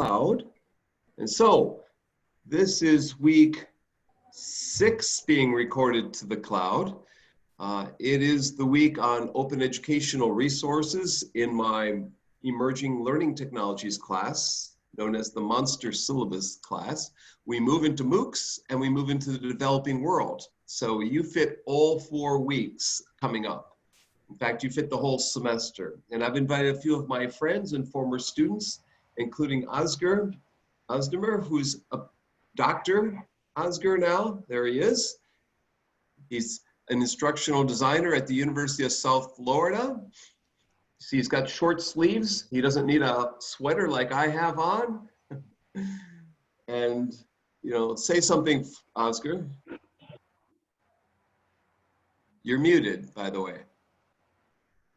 cloud. And so this is week 6 being recorded to the cloud. It is the week on open educational resources in my emerging learning technologies class, known as the Monster Syllabus class. We move into MOOCs and we move into the developing world. So you fit all 4 weeks coming up. In fact, you fit the whole semester. And I've invited a few of my friends and former students, including Özgür Özdemir, who's a Dr. Özgür now. There he is. He's an instructional designer at the University of South Florida. See, he's got short sleeves. He doesn't need a sweater like I have on. And, you know, say something, Özgür. You're muted, by the way.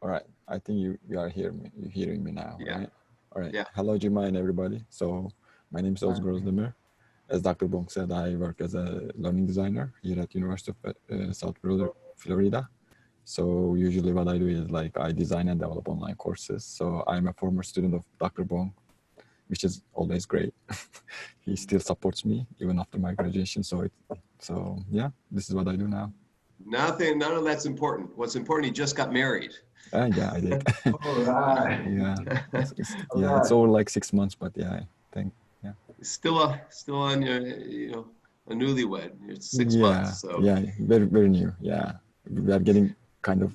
All right, I think you are hearing me now, Yeah. right? All right, Yeah. Hello Jima and everybody. So my name is Özgür Özdemir. As Dr. Bonk said, I work as a learning designer here at University of South Florida. So usually what I do is like I design and develop online courses. So I'm a former student of Dr. Bonk, which is always great. He still supports me even after my graduation. So yeah, this is what I do now. None of that's important. What's important, he just got married. Yeah, I did. All right. Yeah, it's over like 6 months, but yeah, I think, yeah. Still on your, you know, a newlywed. It's 6 months. So. Yeah, very new. Yeah, we are getting kind of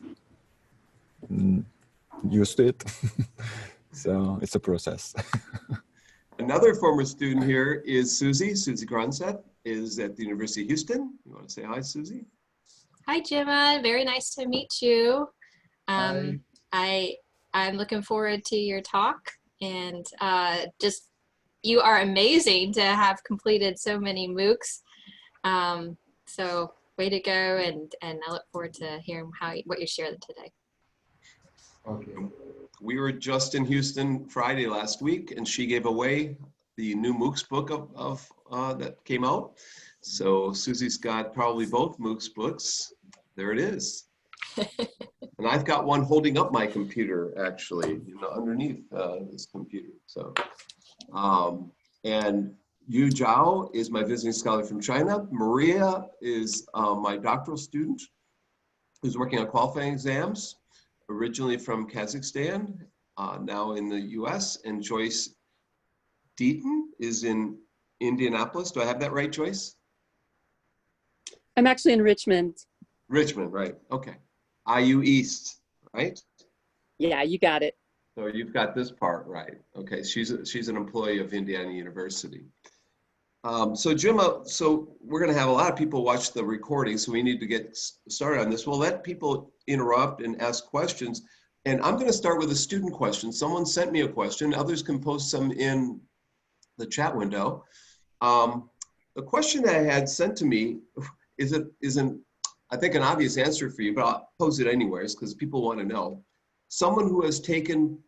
used to it. So it's a process. Another former student here is Susie. Susie Grunset is at the University of Houston. You want to say hi, Susie? Hi, Jima. Very nice to meet you. I'm looking forward to your talk, and just you are amazing to have completed so many MOOCs. So way to go, and I look forward to hearing what you shared today. Okay. We were just in Houston Friday last week, and she gave away the new MOOCs book that came out. So Susie's got probably both MOOCs books. There it is. And I've got one holding up my computer, actually, you know, underneath this computer. So, and Yu Zhao is my visiting scholar from China. Maria is my doctoral student who's working on qualifying exams, originally from Kazakhstan, now in the US. And Joyce Deaton is in Indianapolis. Do I have that right, Joyce? I'm actually in Richmond. Richmond, right, okay. IU East, right? Yeah, you got it. So you've got this part right. Okay, she's an employee of Indiana University. So Jima, so we're gonna have a lot of people watch the recording, so we need to get started on this. We'll let people interrupt and ask questions. And I'm gonna start with a student question. Someone sent me a question, others can post some in the chat window. The question that I had sent to me isn't I think an obvious answer for you, but I'll pose it anyways because people want to know. Someone who has taken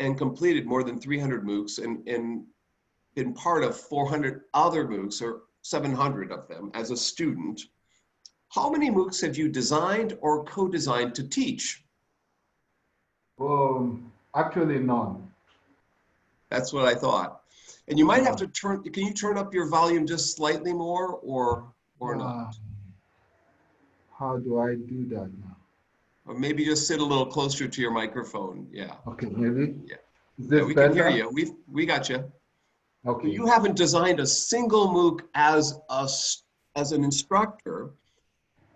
and completed more than 300 MOOCs and been part of 400 other MOOCs or 700 of them as a student, how many MOOCs have you designed or co-designed to teach? Actually none. That's what I thought. And you might have to can you turn up your volume just slightly more or not? How do I do that now? Or maybe just sit a little closer to your microphone. Yeah. Okay, maybe. Yeah. Is this We better? can hear you. We got you. Okay. You haven't designed a single MOOC as an instructor,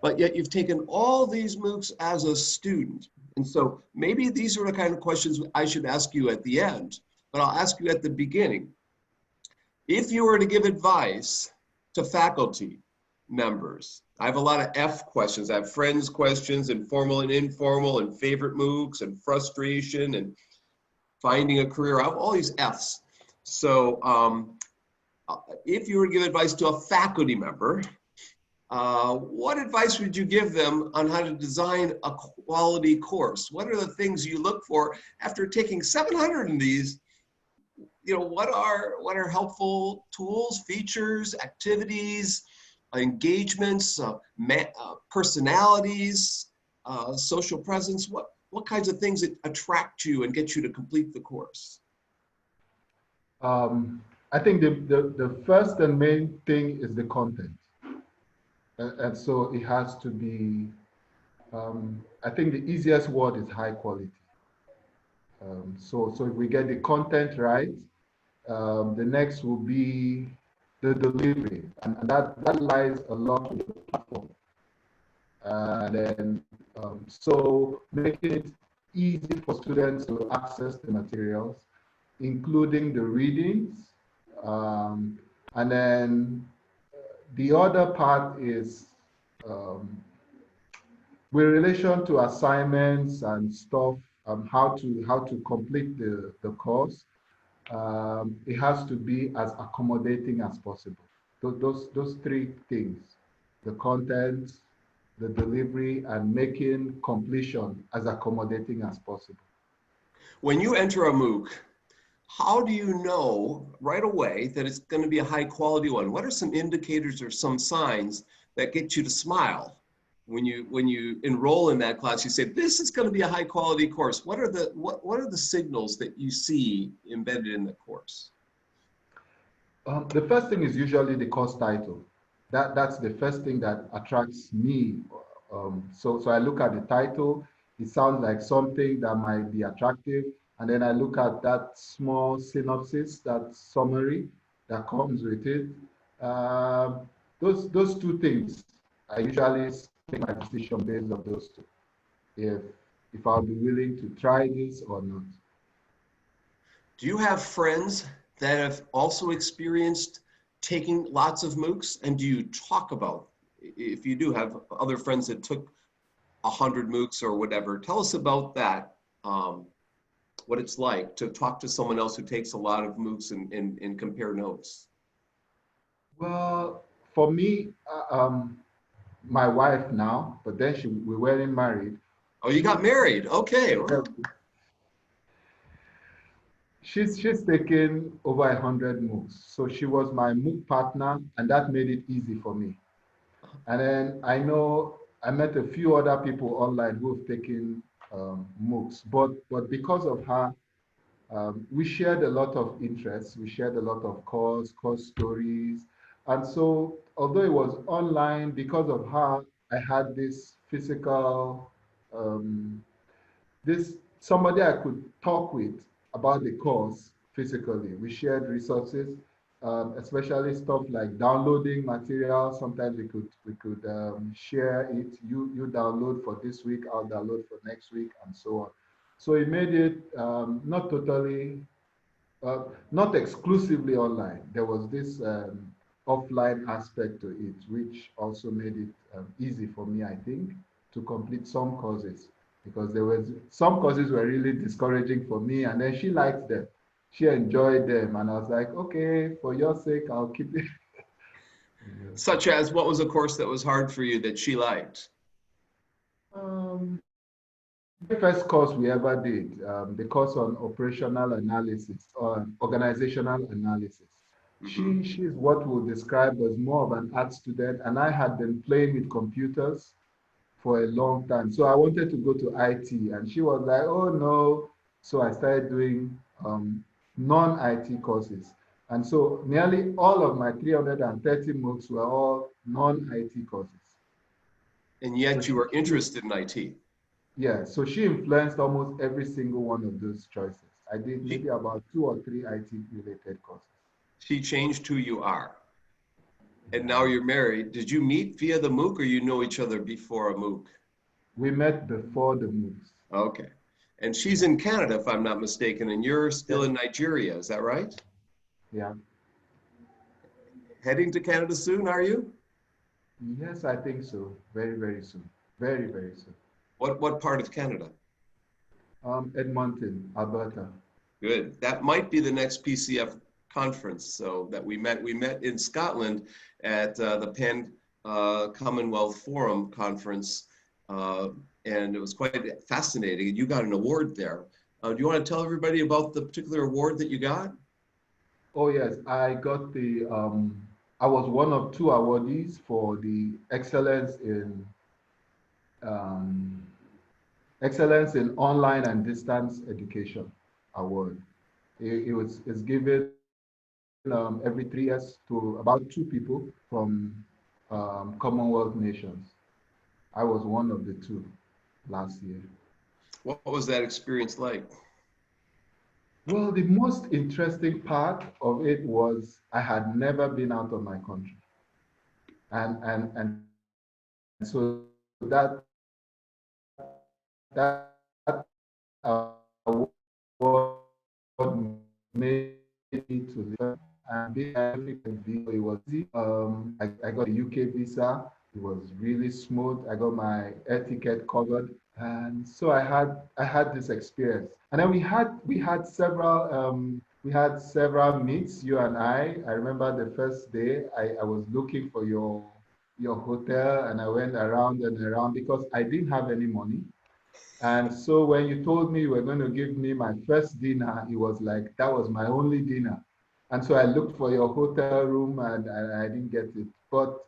but yet you've taken all these MOOCs as a student. And so maybe these are the kind of questions I should ask you at the end, but I'll ask you at the beginning. If you were to give advice to faculty members, I have a lot of F questions. I have friends questions and formal and informal and favorite MOOCs and frustration and finding a career. I have all these Fs. So if you were to give advice to a faculty member, what advice would you give them on how to design a quality course? What are the things you look for after taking 700 of these? You know, what are helpful tools, features, activities, engagements, personalities, social presence? What kinds of things that attract you and get you to complete the course? I think the first and main thing is the content. And so it has to be, I think the easiest word is high quality. So if we get the content right, the next will be the delivery. And that lies a lot with the platform. And then, so making it easy for students to access the materials, including the readings. And then the other part is with relation to assignments and stuff, how to complete the course. It has to be as accommodating as possible. Those three things: the content, the delivery, and making completion as accommodating as possible. When you enter a MOOC, how do you know right away that it's going to be a high quality one? What are some indicators or some signs that get you to smile when you enroll in that class? You say, this is going to be a high quality course. What are the signals that you see embedded in the course? The first thing is usually the course title. That's the first thing that attracts me. So I look at the title. It sounds like something that might be attractive, and then I look at that small synopsis, that summary that comes with it. Those two things, I usually make my decision based on those two. If I'll be willing to try this or not. Do you have friends that have also experienced taking lots of MOOCs? And do you talk about, if you do have other friends that took 100 MOOCs or whatever, tell us about that, what it's like to talk to someone else who takes a lot of MOOCs and compare notes. Well, for me, my wife now, but then we weren't married. Oh, you got married. Okay. She's taken over 100 MOOCs. So she was my MOOC partner, and that made it easy for me. And then I know I met a few other people online who have taken MOOCs, but because of her, we shared a lot of interests. We shared a lot of course stories. And so although it was online, because of her, I had this physical, this somebody I could talk with about the course physically. We shared resources, especially stuff like downloading material. Sometimes we could share it. You download for this week, I'll download for next week, and so on. So it made it not totally, not exclusively online. There was this offline aspect to it, which also made it easy for me, I think, to complete some courses, because there was some courses were really discouraging for me, and then she liked them. She enjoyed them, and I was like, okay, for your sake, I'll keep it. Such as, what was a course that was hard for you that she liked? The first course we ever did, the course on operational analysis, or organizational analysis. She's what we'll describe as more of an art student, and I had been playing with computers for a long time. So I wanted to go to IT, and she was like, oh no. So I started doing non-IT courses. And so nearly all of my 330 MOOCs were all non-IT courses. And yet you were interested in IT. Yeah, so she influenced almost every single one of those choices. I did maybe about 2 or 3 IT-related courses. She changed who you are. And now you're married. Did you meet via the MOOC, or you know each other before a MOOC? We met before the MOOCs. Okay. And she's in Canada, if I'm not mistaken, and you're still in Nigeria. Is that right? Yeah. Heading to Canada soon, are you? Yes, I think so. Very, very soon. Very, very soon. What part of Canada? Edmonton, Alberta. Good. That might be the next PCF conference. So that we met in Scotland at the Pan Commonwealth Forum conference, and it was quite fascinating. You got an award there. Do you want to tell everybody about the particular award that you got? Oh yes, I got the. I was one of 2 awardees for the um, excellence in online and distance education award. It's given every 3 years to about 2 people from Commonwealth nations. I was one of the 2 last year. What was that experience like? Well, the most interesting part of it was I had never been out of my country. And so that award made me to live and being African visa. It was easy. I got a UK visa. It was really smooth. I got my air ticket covered, and so I had this experience. And then we had several meets. You and I. I remember the first day I was looking for your hotel, and I went around and around because I didn't have any money. And so when you told me you were going to give me my first dinner, it was like that was my only dinner. And so I looked for your hotel room and I didn't get it. But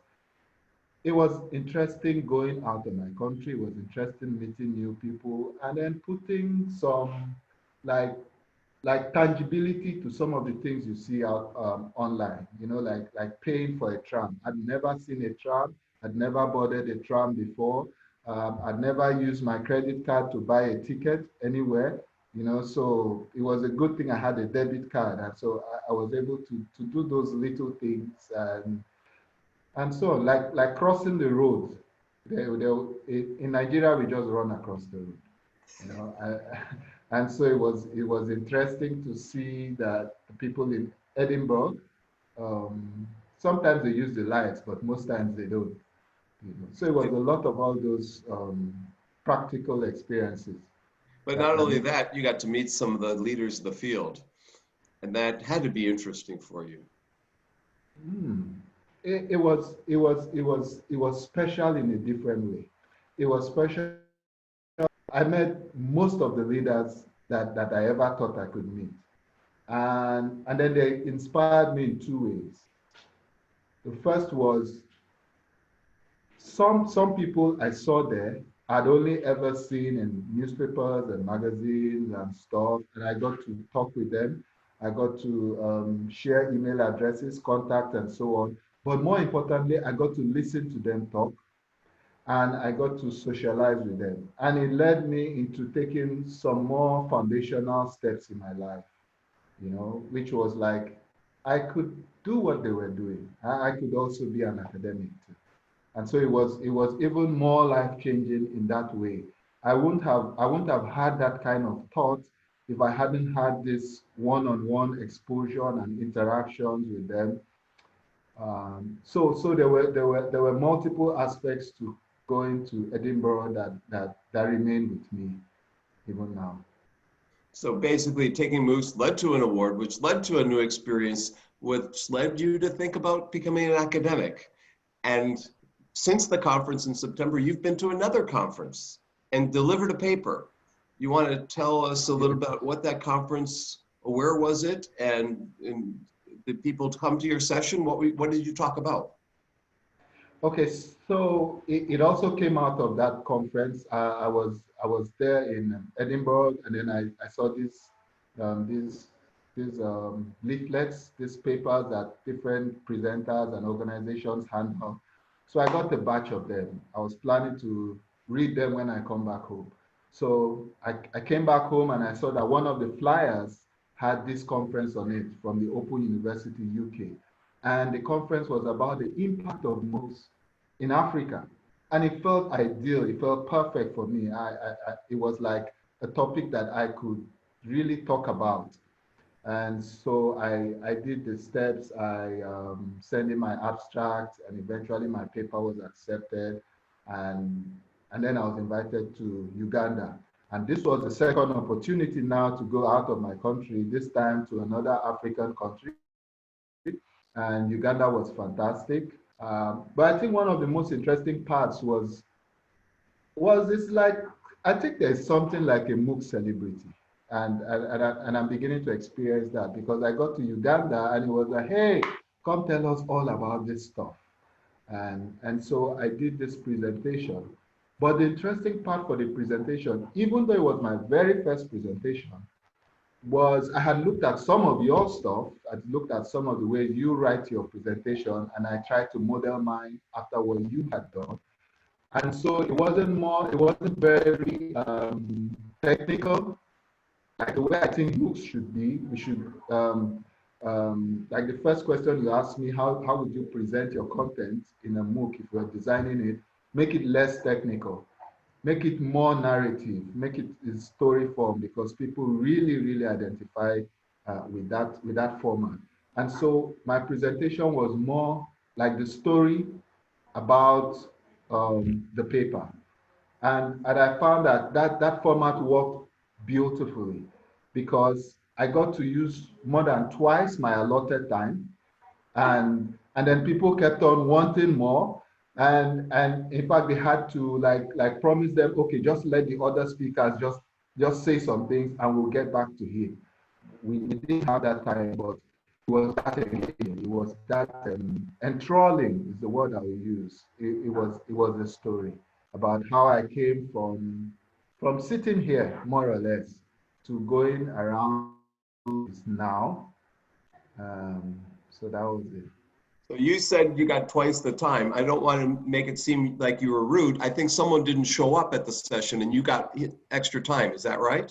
it was interesting going out of my country. It was interesting meeting new people and then putting some like tangibility to some of the things you see out online, like paying for a tram. I'd never seen a tram. I'd never boarded a tram before. I'd never used my credit card to buy a ticket anywhere, so it was a good thing I had a debit card. And so I was able to do those little things and so on, like crossing the road. In Nigeria, we just run across the road. And so it was interesting to see that the people in Edinburgh, sometimes they use the lights, but most times they don't. So it was a lot of all those practical experiences. But not only that, you got to meet some of the leaders of the field, and that had to be interesting for you. It was special in a different way. It was special. I met most of the leaders that I ever thought I could meet. And then they inspired me in 2 ways. The first was some people I saw there I'd only ever seen in newspapers and magazines and stuff, and I got to talk with them. I got to share email addresses, contact, and so on. But more importantly, I got to listen to them talk and I got to socialize with them. And it led me into taking some more foundational steps in my life, which was like I could do what they were doing. I could also be an academic too. And so it was even more life-changing in that way. I wouldn't have had that kind of thought if I hadn't had this one-on-one exposure and interactions with them. So there were multiple aspects to going to Edinburgh that remain with me even now. So basically, taking MOOCs led to an award, which led to a new experience, which led you to think about becoming an academic. And since the conference in September, you've been to another conference and delivered a paper. You want to tell us a little about what that conference, where was it, and did people come to your session? What did you talk about? Okay, so it also came out of that conference. I was there in Edinburgh, and then I saw these leaflets, these papers that different presenters and organizations hand out. So I got a batch of them. I was planning to read them when I come back home. So I came back home and I saw that one of the flyers had this conference on it from the Open University UK. And the conference was about the impact of MOOCs in Africa. And it felt ideal. It felt perfect for me. It was like a topic that I could really talk about. And so I did the steps. I sent in my abstract, and eventually my paper was accepted. And then I was invited to Uganda. And this was the second opportunity now to go out of my country, this time to another African country. And Uganda was fantastic. But I think one of the most interesting parts was it's like, I think there's something like a MOOC celebrity. And I'm beginning to experience that because I got to Uganda and it was like, hey, come tell us all about this stuff. And so I did this presentation. But the interesting part for the presentation, even though it was my very first presentation, was I had looked at some of your stuff. I looked at some of the ways you write your presentation, and I tried to model mine after what you had done. And so it wasn't very technical, like the way I think books should be. We should, like the first question you asked me, how would you present your content in a MOOC if you're designing it? Make it less technical, make it more narrative, make it in story form, because people really, really identify with that format. And so my presentation was more like the story about the paper. And I found that format worked beautifully because I got to use more than twice my allotted time, and then people kept on wanting more, and in fact they had to like promise them, okay, just let the other speakers just say some things and we'll get back to him. We didn't have that time, but it was that engaging, it was that enthralling is the word I will use. It was a story about how I came from sitting here more or less to going around this now. So that was it. So you said you got twice the time. I don't want to make it seem like you were rude. I think someone didn't show up at the session and you got extra time. Is that right?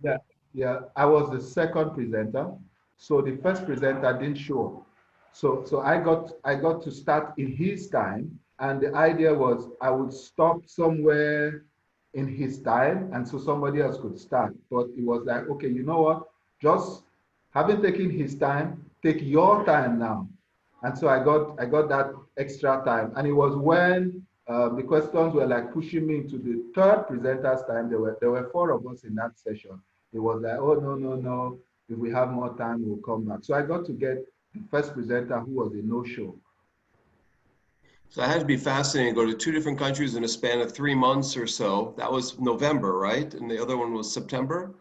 Yeah, yeah. I was the second presenter, so the first presenter didn't show up. So I got to start in his time, and the idea was I would stop somewhere in his time, and so somebody else could start. But it was like, okay, you know what? Just having taken his time, take your time now. And so I got that extra time, and it was when the questions were like pushing me into the third presenter's time. There were four of us in that session. It was like, oh no, no, no. If we have more time, we'll come back. So I got to get the first presenter who was a no-show. So that had to be fascinating. Go to two different countries in a span of 3 months or so. That was November, right? And the other one was September.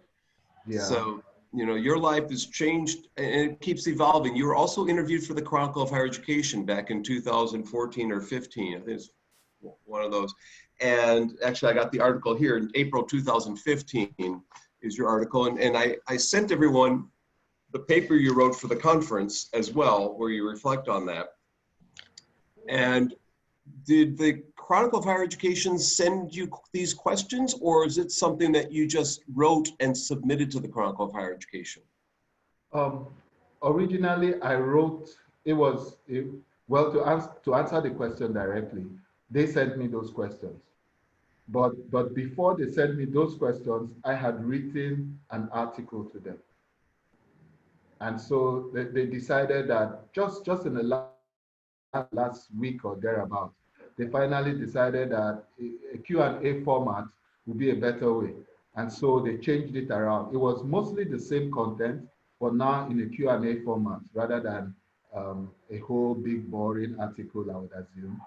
Yeah. So, you know, your life has changed and it keeps evolving. You were also interviewed for the Chronicle of Higher Education back in 2014 or 15. I think it's one of those. And actually, I got the article here in April 2015 is your article. And I sent everyone the paper you wrote for the conference as well, where you reflect on that. And did the Chronicle of Higher Education send you these questions, or is it something that you just wrote and submitted to the Chronicle of Higher Education? Um, Originally, I wrote, well, to answer the question directly, they sent me those questions. But before they sent me those questions, I had written an article to them. And so they decided that just in the last week or thereabout, they finally decided that a Q&A format would be a better way. And so they changed it around. It was mostly the same content, but now in a Q&A format rather than a whole big boring article, I would assume.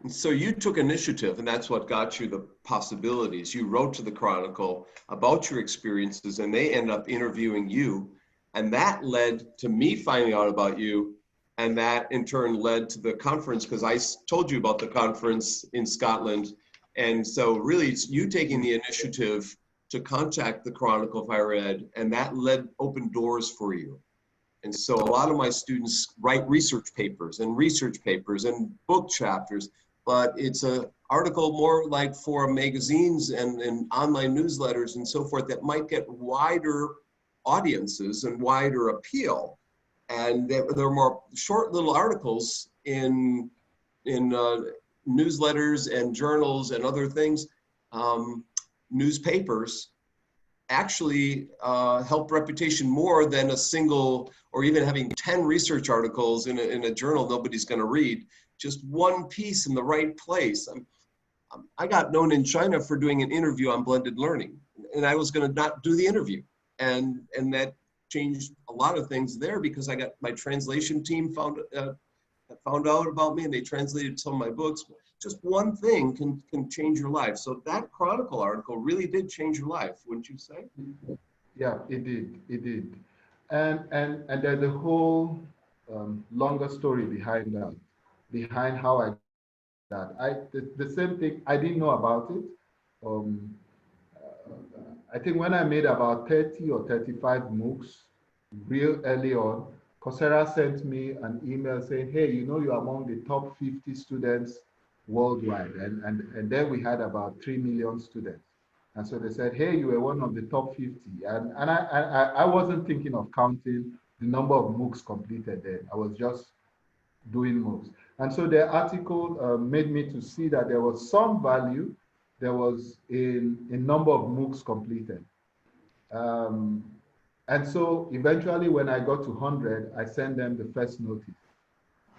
So you took initiative, and that's what got you the possibilities. You wrote to the Chronicle about your experiences, and they end up interviewing you. And that led to me finding out about you. And that in turn led to the conference, because I told you about the conference in Scotland. And so really it's you taking the initiative to contact the Chronicle of Higher Ed, and that led open doors for you. And so a lot of my students write research papers and book chapters, but it's an article more like for magazines and online newsletters and so forth that might get wider audiences and wider appeal. And there are more short little articles in newsletters and journals and other things, newspapers actually help reputation more than a single, or even having 10 research articles in a journal nobody's going to read. Just one piece in the right place. I got known in China for doing an interview on blended learning, and I was going to not do the interview, and that changed a lot of things there because I got my translation team found out about me, and they translated some of my books. Just one thing can change your life. So that Chronicle article really did change your life, wouldn't you say? Yeah, it did. It did. And there's a whole longer story behind that, behind how I that. The same thing, I didn't know about it. Um, I think when I made about 30 or 35 MOOCs real early on, Coursera sent me an email saying, hey, you know, you're among the top 50 students worldwide. And then we had about 3 million students. And so they said, hey, you were one of the top 50. And I wasn't thinking of counting the number of MOOCs completed then. I was just doing MOOCs. And so the article made me to see that there was some value. There was a number of MOOCs completed. Um, and so eventually when I got to 100, I sent them the first notice.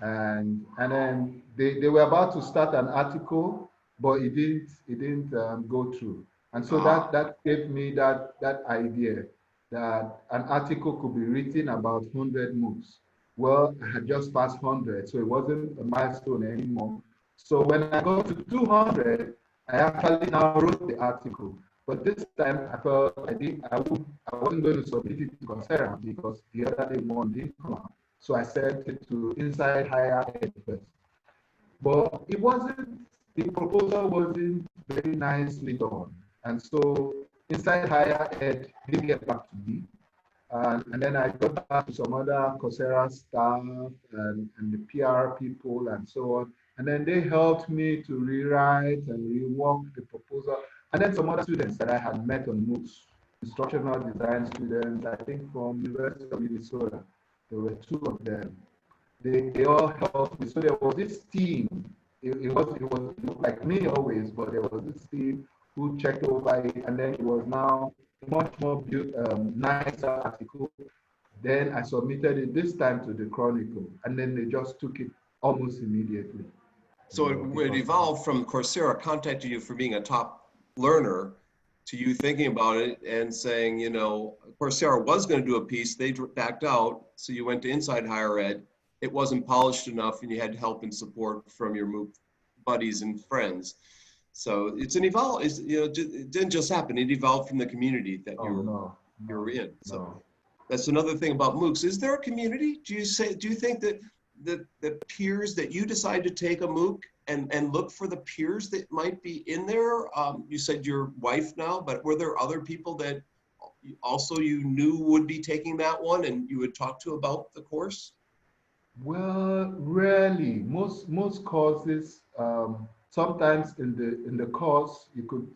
And then they were about to start an article, but it didn't go through. And so that gave me that idea that an article could be written about 100 moves. Well, I had just passed 100, so it wasn't a milestone anymore. So when I got to 200, I actually now wrote the article. But this time I felt I wasn't going to submit it to Coursera because the other day one didn't come out. So I sent it to Inside Higher Ed first. But the proposal wasn't very nicely done. And so Inside Higher Ed didn't get back to me. And then I got back to some other Coursera staff and the PR people and so on. And then they helped me to rewrite and rework the proposal. And then some other students that I had met on MOOCs, instructional design students, I think from University of Minnesota. There were two of them. They all helped me. So there was this team. It looked like me always, but there was this team who checked over it, and then it was now a much more nicer article. Then I submitted it this time to the Chronicle, and then they just took it almost immediately. So it evolved from Coursera contacting you for being a top learner to you thinking about it and saying, you know, Coursera was going to do a piece, they backed out, so you went to Inside Higher Ed. It wasn't polished enough, and you had help and support from your MOOC buddies and friends. So it's an evolve. You know, it didn't just happen. It evolved from the community that you're in. So that's another thing about MOOCs. Is there a community? Do you think that the peers that you decide to take a MOOC and look for the peers that might be in there? You said your wife now, but were there other people that also you knew would be taking that one and you would talk to about the course? Well, rarely. Most courses, sometimes in the course,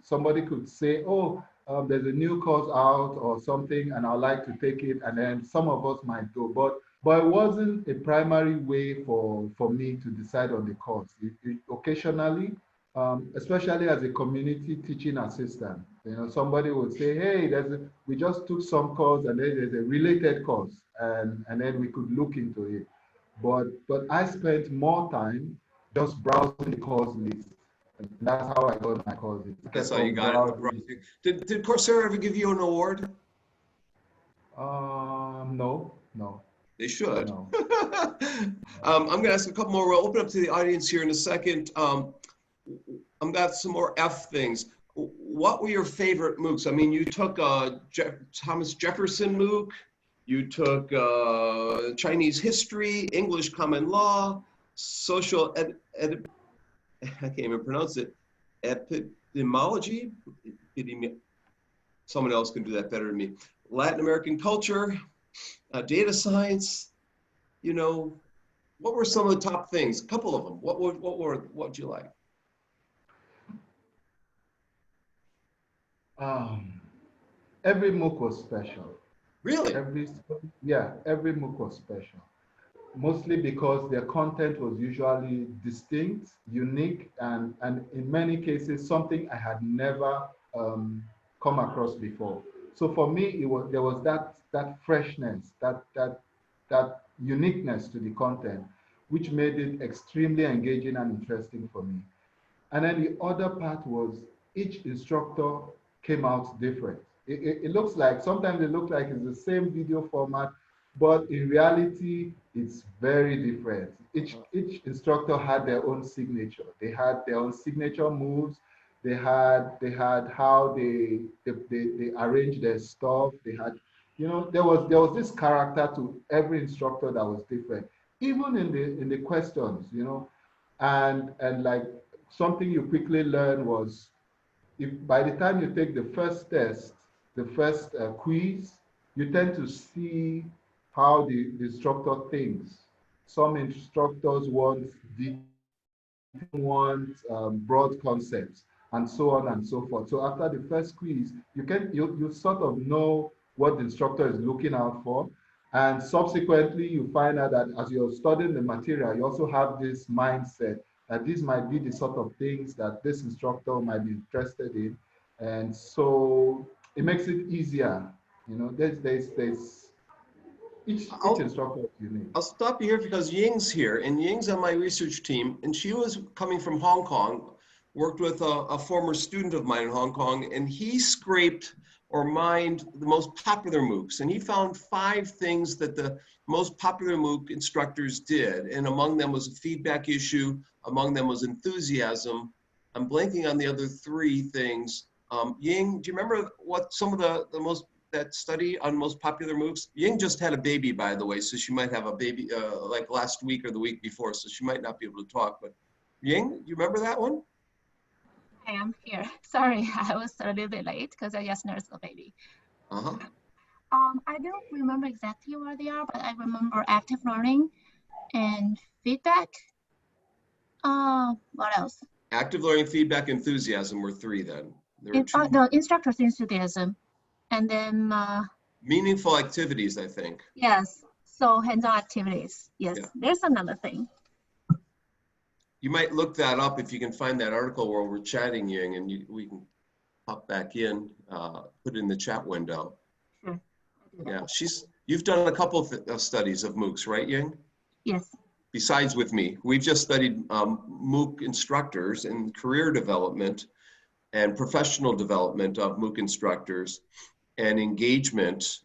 somebody could say, oh, there's a new course out or something, and I'd like to take it, and then some of us might go. But it wasn't a primary way for me to decide on the course. Occasionally, especially as a community teaching assistant, you know, somebody would say, hey, we just took some course, and then there's a related course, and then we could look into it. But I spent more time just browsing the course list. And that's how I got my courses. That's how you got it. Did Coursera ever give you an award? No. They should. No. I'm going to ask a couple more. We'll open up to the audience here in a second. I've got some more F things. What were your favorite MOOCs? I mean, you took Thomas Jefferson MOOC. You took Chinese history, English common law, social I can't even pronounce it, epidemiology. Someone else can do that better than me. Latin American culture, data science. You know, what were some of the top things? A couple of them. What'd you like? Every MOOC was special. Really? Every MOOC was special. Mostly because their content was usually distinct, unique, and in many cases, something I had never come across before. So for me, there was that freshness, that uniqueness to the content, which made it extremely engaging and interesting for me. And then the other part was each instructor came out different. It looks like, sometimes it looks like it's the same video format, but in reality, it's very different. Each instructor had their own signature. They had their own signature moves. They had how they arranged their stuff. They had, you know, there was this character to every instructor that was different, even in the questions, you know, and like something you quickly learn was, if by the time you take the first test, quiz, you tend to see how the instructor thinks. Some instructors want broad concepts, and so on and so forth. So after the first quiz, you sort of know what the instructor is looking out for. And subsequently, you find out that as you're studying the material, you also have this mindset that these might be the sort of things that this instructor might be interested in. And so it makes it easier. You know, each instructor is unique. I'll stop you here because Ying's here, and Ying's on my research team, and she was coming from Hong Kong, worked with a former student of mine in Hong Kong, and he scraped or mined the most popular MOOCs, and he found 5 things that the most popular MOOC instructors did, and among them was a feedback issue, among them was enthusiasm. I'm blanking on the other 3 things. Ying, do you remember what some of the most that study on most popular MOOCs? Ying just had a baby, by the way, so she might have a baby like last week or the week before, so she might not be able to talk. But Ying, do you remember that one? I am here. Sorry, I was a little bit late because I just nursed the baby. Uh-huh. I don't remember exactly where they are, but I remember active learning and feedback. What else? Active learning, feedback, enthusiasm were 3 then. There were 2. The instructor's enthusiasm. And then Meaningful activities, I think. yes, so hands-on activities. Yes, Yeah. There's another thing. You might look that up if you can find that article where we're chatting, Ying, and we can pop back in, put it in the chat window. Sure. Yeah, you've done a couple of studies of MOOCs, right, Ying? Yes. Besides with me, we've just studied MOOC instructors and career development and professional development of MOOC instructors and engagement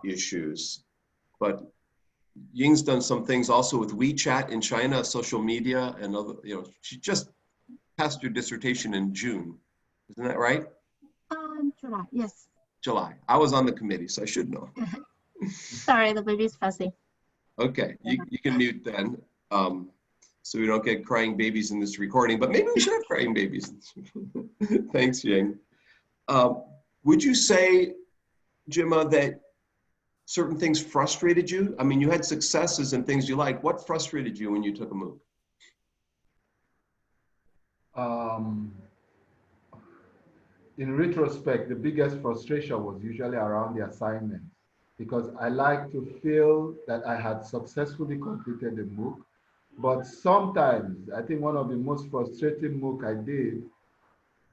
issues. But Ying's done some things also with WeChat in China, social media, and other, she just passed her dissertation in June. Isn't that right? July, yes. July. I was on the committee, so I should know. Sorry, the baby's fussy. Okay, you can mute then, so we don't get crying babies in this recording, but maybe we should have crying babies. Thanks, Ying. Would you say, Jima, that certain things frustrated you? I mean, you had successes and things you liked. What frustrated you when you took a MOOC? In retrospect, the biggest frustration was usually around the assignments, because I like to feel that I had successfully completed the MOOC. But sometimes, I think one of the most frustrating MOOC I did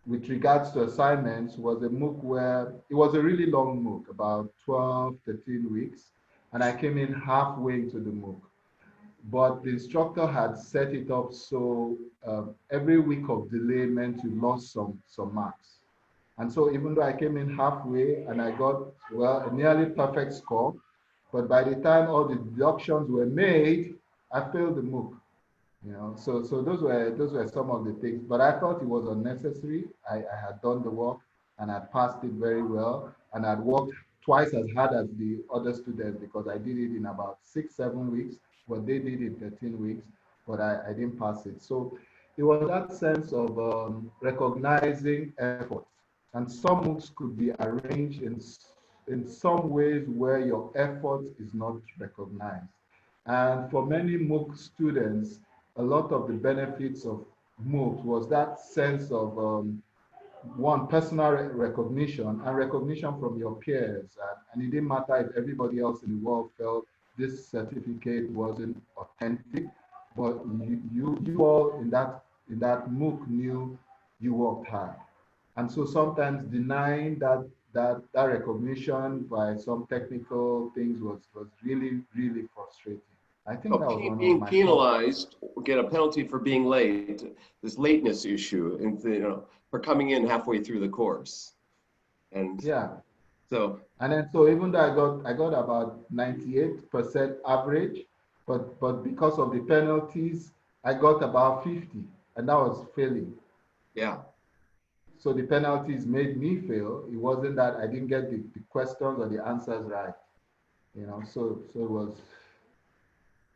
with regards to assignments was a MOOC where it was a really long MOOC, about 12, 13 weeks, and I came in halfway into the MOOC. But the instructor had set it up so every week of delay meant you lost some marks. And so even though I came in halfway and I got, well, a nearly perfect score, but by the time all the deductions were made, I failed the MOOC. So those were some of the things, but I thought it was unnecessary. I had done the work and I passed it very well, and I'd worked twice as hard as the other students because I did it in about 6-7 weeks, but they did it in 13 weeks, but I didn't pass it. So it was that sense of recognizing effort, and some MOOCs could be arranged in some ways where your effort is not recognized. And for many MOOC students, a lot of the benefits of MOOC was that sense of one, personal recognition and recognition from your peers. And it didn't matter if everybody else in the world felt this certificate wasn't authentic, but you all in that MOOC knew you worked hard. And so sometimes denying that recognition by some technical things was really, really frustrating. I think that was one being of my penalized, get a penalty for being late, this lateness issue, and for coming in halfway through the course. And yeah. So Even though I got about 98% average, but because of the penalties, I got about 50, and that was failing. Yeah. So the penalties made me fail. It wasn't that I didn't get the questions or the answers right. So it was.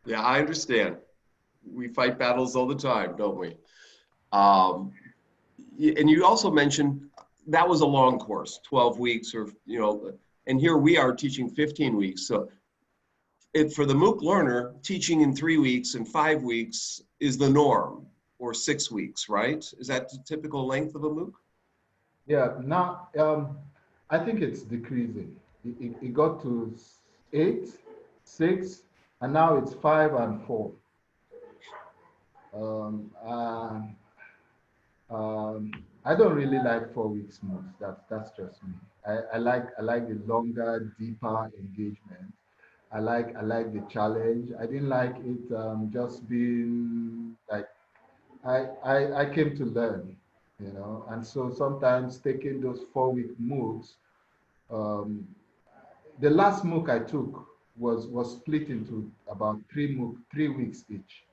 Yeah, I understand. We fight battles all the time, don't we? And you also mentioned that was a long course, 12 weeks or, you know, and here we are teaching 15 weeks. So for the MOOC learner, teaching in 3 weeks and 5 weeks is the norm, or 6 weeks, right? Is that the typical length of a MOOC? Yeah, now I think it's decreasing. It got to 8, 6, and now it's 5 and 4. Um, uh, I don't really like 4 weeks MOOCs. That's just me. I like the longer, deeper engagement. I like the challenge. I didn't like it just being like I came to learn, you know, and so sometimes taking those 4 week MOOCs. Um, the last MOOC I took was split into about 3 weeks each.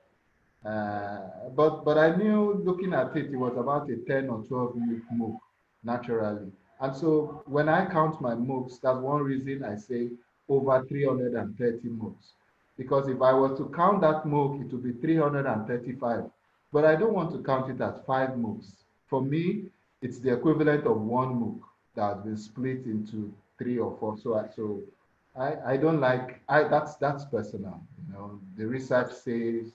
But I knew looking at it, it was about a 10 or 12 week MOOC naturally. And so when I count my MOOCs, that's one reason I say over 330 MOOCs. Because if I were to count that MOOC, it would be 335. But I don't want to count it as 5 MOOCs. For me, it's the equivalent of one MOOC that has been split into 3 or 4. So I don't like that's personal. You know, the research says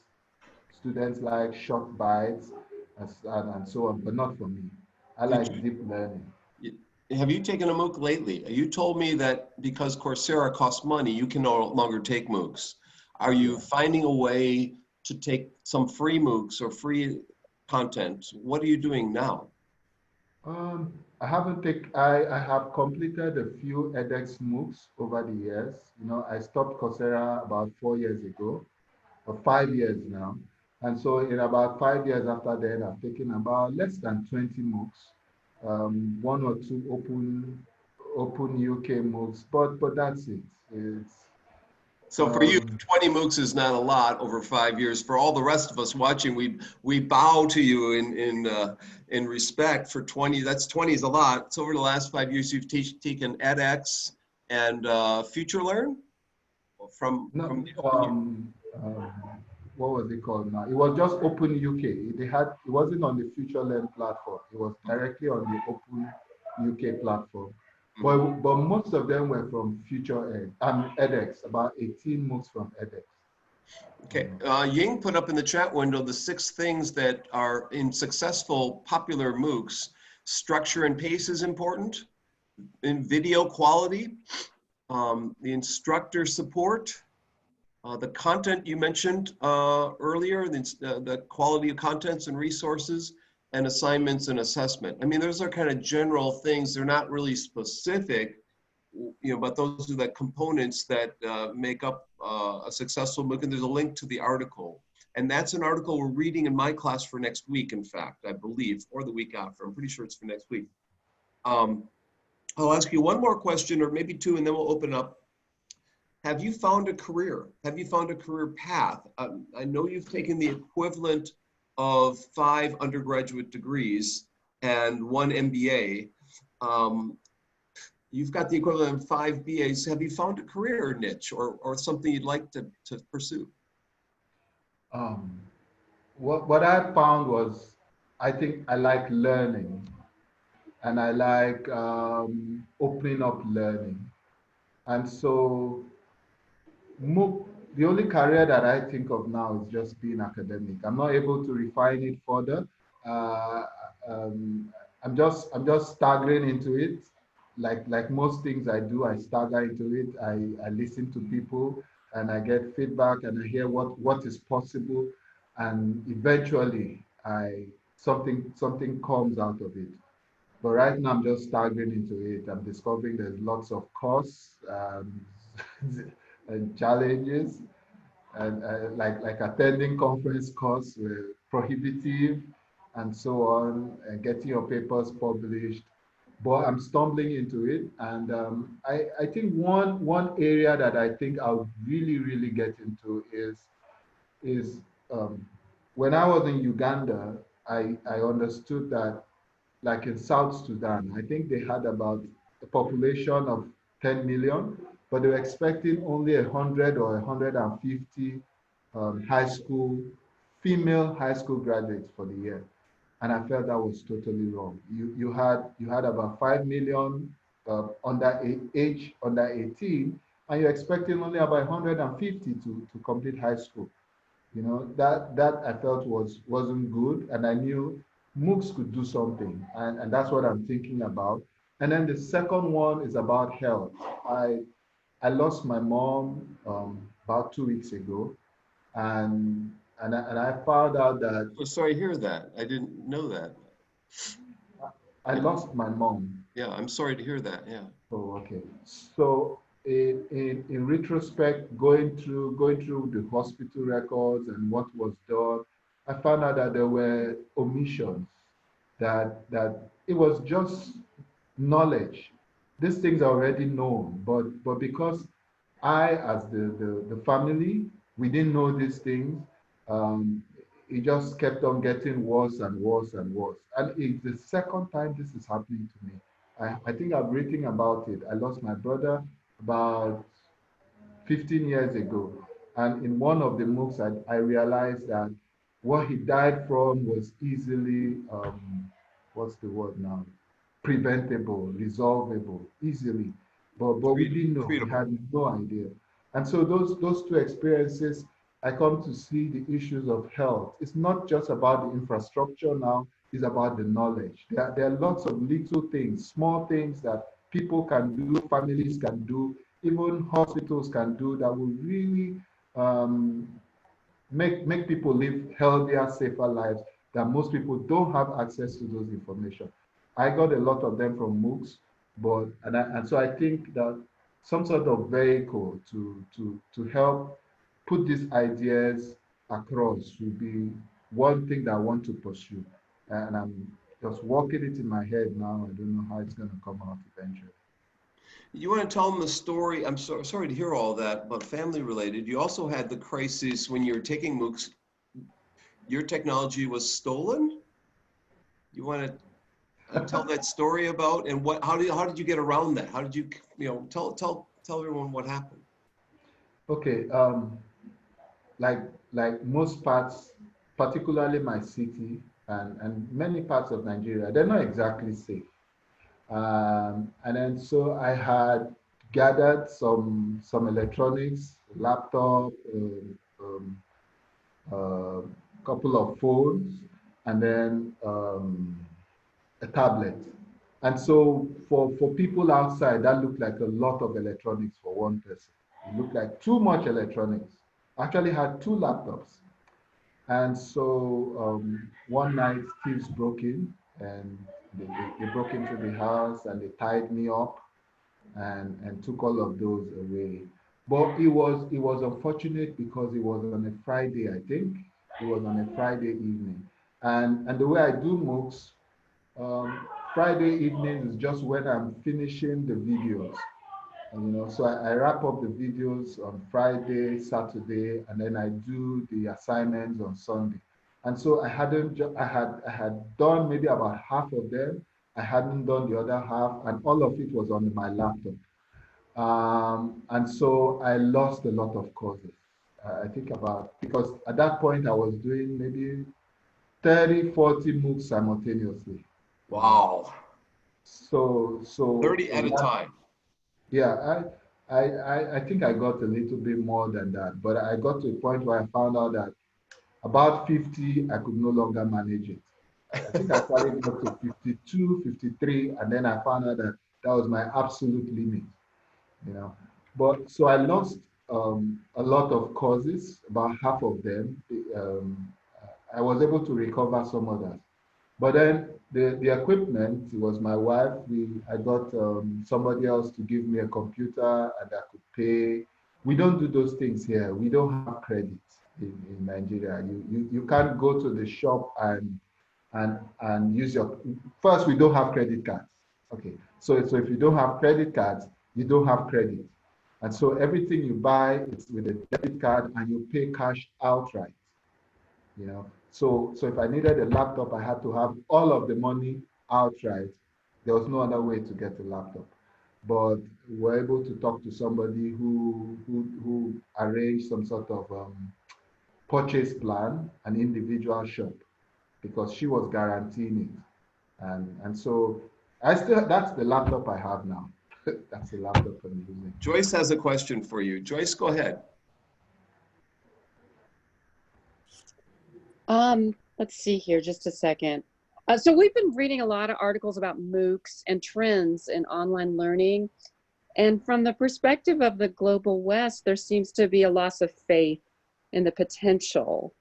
students like short bites and so on, but not for me. I like deep learning. Have you taken a MOOC lately? You told me that because Coursera costs money, you can no longer take MOOCs. Are you finding a way to take some free MOOCs or free content? What are you doing now? I haven't I have completed a few edX MOOCs over the years. You know, I stopped Coursera about 4 years ago, or 5 years now. And so in about 5 years after that, I've taken about less than 20 MOOCs, one or two open UK MOOCs, but that's it. It's So for you, 20 MOOCs is not a lot over 5 years. For all the rest of us watching, we bow to you in respect for 20. That's 20 is a lot. So over the last 5 years, you've taken edX and FutureLearn from no, from. what was it called now? It was just Open UK. It wasn't on the FutureLearn platform. It was directly on the Open UK platform. But most of them were from edX, about 18 MOOCs from edX. Okay, Ying put up in the chat window the 6 things that are in successful popular MOOCs. Structure and pace is important. In video quality, the instructor support, the content you mentioned earlier, the quality of contents and resources, and assignments and assessment. I mean, those are kind of general things. They're not really specific, you know, but those are the components that make up a successful MOOC. And there's a link to the article. And that's an article we're reading in my class for next week, in fact, I believe, or the week after. I'm pretty sure it's for next week. I'll ask you one more question, or maybe 2, and then we'll open up. Have you found a career? Have you found a career path? I know you've taken the equivalent of 5 undergraduate degrees and 1 MBA. You've got the equivalent of 5 BAs. Have you found a career niche or something you'd like to pursue? What I found was, I think I like learning, and I like opening up learning. And so MOOC, the only career that I think of now is just being academic. I'm not able to refine it further. Uh, I'm just staggering into it. Like most things I do, I stagger into it. I listen to people and I get feedback and I hear what is possible, and eventually something comes out of it. But right now I'm just staggering into it. I'm discovering there's lots of costs and challenges, and like attending conference course were prohibitive and so on, and getting your papers published. But I'm stumbling into it, and I think one area that I think I'll really get into is when I was in Uganda, I understood that, like in South Sudan, I think they had about a population of 10 million, but they were expecting only 100 or 150 high school, female high school graduates for the year. and I felt that was totally wrong. You had about 5 million age under 18, and you're expecting only about 150 to complete high school. That I felt wasn't good, and I knew MOOCs could do something, and that's what I'm thinking about. And then the second one is about health. I lost my mom about 2 weeks ago, and I found out that Oh, sorry to hear that. I didn't know that. I lost my mom. Yeah, I'm sorry to hear that. Yeah. Oh, okay. So in retrospect, going through the hospital records and what was done, I found out that there were omissions. That it was just knowledge. These things are already known, but because I, as the family, we didn't know these things. Um, it just kept on getting worse and worse and worse. And it's the second time this is happening to me. I think I've written about it. I lost my brother about 15 years ago. And in one of the MOOCs, I realized that what he died from was easily, what's the word now? Preventable, resolvable, easily. But we didn't know, we Treatable. had no idea. And so those two experiences, I come to see the issues of health. It's not just about the infrastructure now, it's about the knowledge. There are lots of little things, small things that people can do, families can do, even hospitals can do that will really um, make people live healthier, safer lives that most people don't have access to those information. I got a lot of them from MOOCs, and so I think that some sort of vehicle to help put these ideas across would be one thing that I want to pursue. And I'm just working it in my head now. I don't know how it's going to come out eventually. You want to tell them the story? I'm sorry to hear all that, but family related. You also had the crisis when you were taking MOOCs. Your technology was stolen. You want to tell that story about and what? How did you get around that? How did you tell everyone what happened? Okay, like like most parts, particularly my city and many parts of Nigeria, they're not exactly safe. And then so I had gathered some electronics, laptop, a couple of phones, and then a tablet. And so for people outside, that looked like a lot of electronics for one person. It looked like too much electronics. I actually had two laptops. And so one night, thieves broke in, and they broke into the house and they tied me up and took all of those away. But it was unfortunate because it was on a Friday, I think. It was on a Friday evening. And the way I do MOOCs, um, Friday evening is just when I'm finishing the videos. So I wrap up the videos on Friday, Saturday, and then I do the assignments on Sunday. And so I had done maybe about half of them. I hadn't done the other half, and all of it was on my laptop. And so I lost a lot of courses. I think about, because at that point I was doing maybe 30, 40 MOOCs simultaneously. Wow. So 30 at a time. yeah, I think I got a little bit more than that, but I got to a point where I found out that about 50, I could no longer manage it. I think I finally got to 52, 53, and then I found out that that was my absolute limit, you know. But so I lost a lot of courses, about half of them. I was able to recover some others. But then the equipment, it was my wife. I got somebody else to give me a computer and I could pay. We don't do those things here. We don't have credit in Nigeria. You can't go to the shop and use your, first, we don't have credit cards. Okay. So if you don't have credit cards, you don't have credit. And so everything you buy is with a debit card and you pay cash outright. So if I needed a laptop, I had to have all of the money outright. There was no other way to get a laptop. But we were able to talk to somebody who arranged some sort of purchase plan, an individual shop. because she was guaranteeing it. And so that's the laptop I have now. That's the laptop I'm using. Joyce has a question for you. Joyce, go ahead. Let's see here, just a second. So we've been reading a lot of articles about MOOCs and trends in online learning. And from the perspective of the global West, there seems to be a loss of faith in the potential.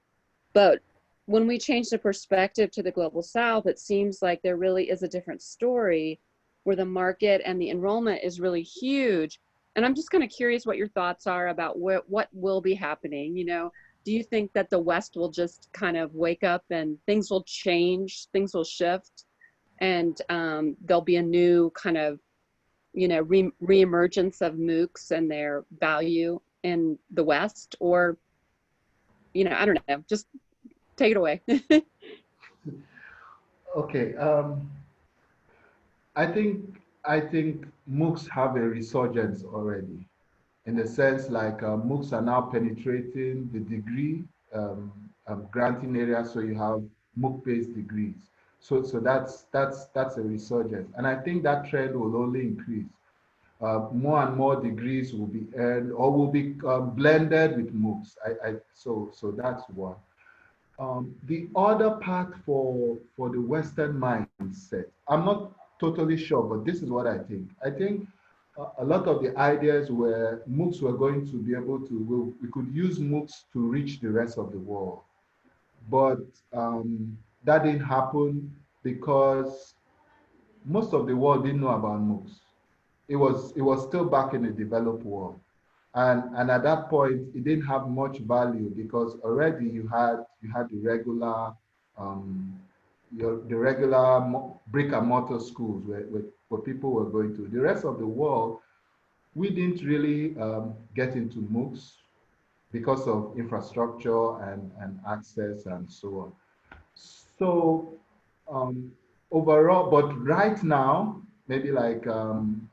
But when we change the perspective to the global South, it seems like there really is a different story where the market and the enrollment is really huge. And I'm just kind of curious what your thoughts are about what will be happening. You know, do you think that the West will just kind of wake up and things will change, things will shift, and there'll be a new kind of, you know, reemergence of MOOCs and their value in the West? Or, you know, I don't know, just take it away. Okay. I think MOOCs have a resurgence already, in the sense like MOOCs are now penetrating the degree granting area, so you have MOOC-based degrees. So that's a resurgence, and I think that trend will only increase. More and more degrees will be earned or will be blended with MOOCs. So that's one. The other part for the Western mindset, I'm not totally sure, but this is what I think. I think a lot of the ideas were MOOCs were going to be able to, we could use MOOCs to reach the rest of the world. But that didn't happen because most of the world didn't know about MOOCs. It was still back in the developed world. And at that point, it didn't have much value because already you had the regular brick and mortar schools where people were going to. The rest of the world, we didn't really get into MOOCs because of infrastructure and access and so on. So overall, but right now, maybe like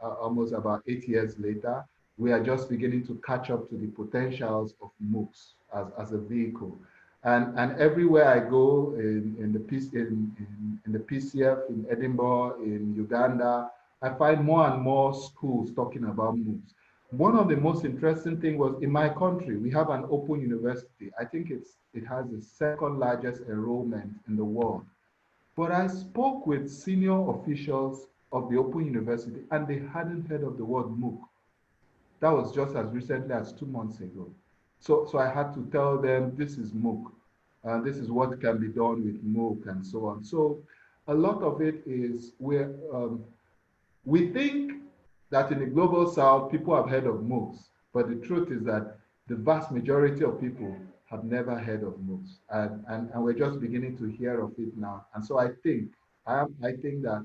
almost about 8 years later, we are just beginning to catch up to the potentials of MOOCs as a vehicle. And everywhere I go in the PCF, in Edinburgh, in Uganda, I find more and more schools talking about MOOCs. One of the most interesting things was in my country, we have an open university. I think it has the second largest enrollment in the world. But I spoke with senior officials of the Open University and they hadn't heard of the word MOOC. That was just as recently as 2 months ago. So I had to tell them this is MOOC. This is what can be done with MOOC and so on. So a lot of it is where we think that in the global South, people have heard of MOOCs, but the truth is that the vast majority of people have never heard of MOOCs, and we're just beginning to hear of it now. And so I think that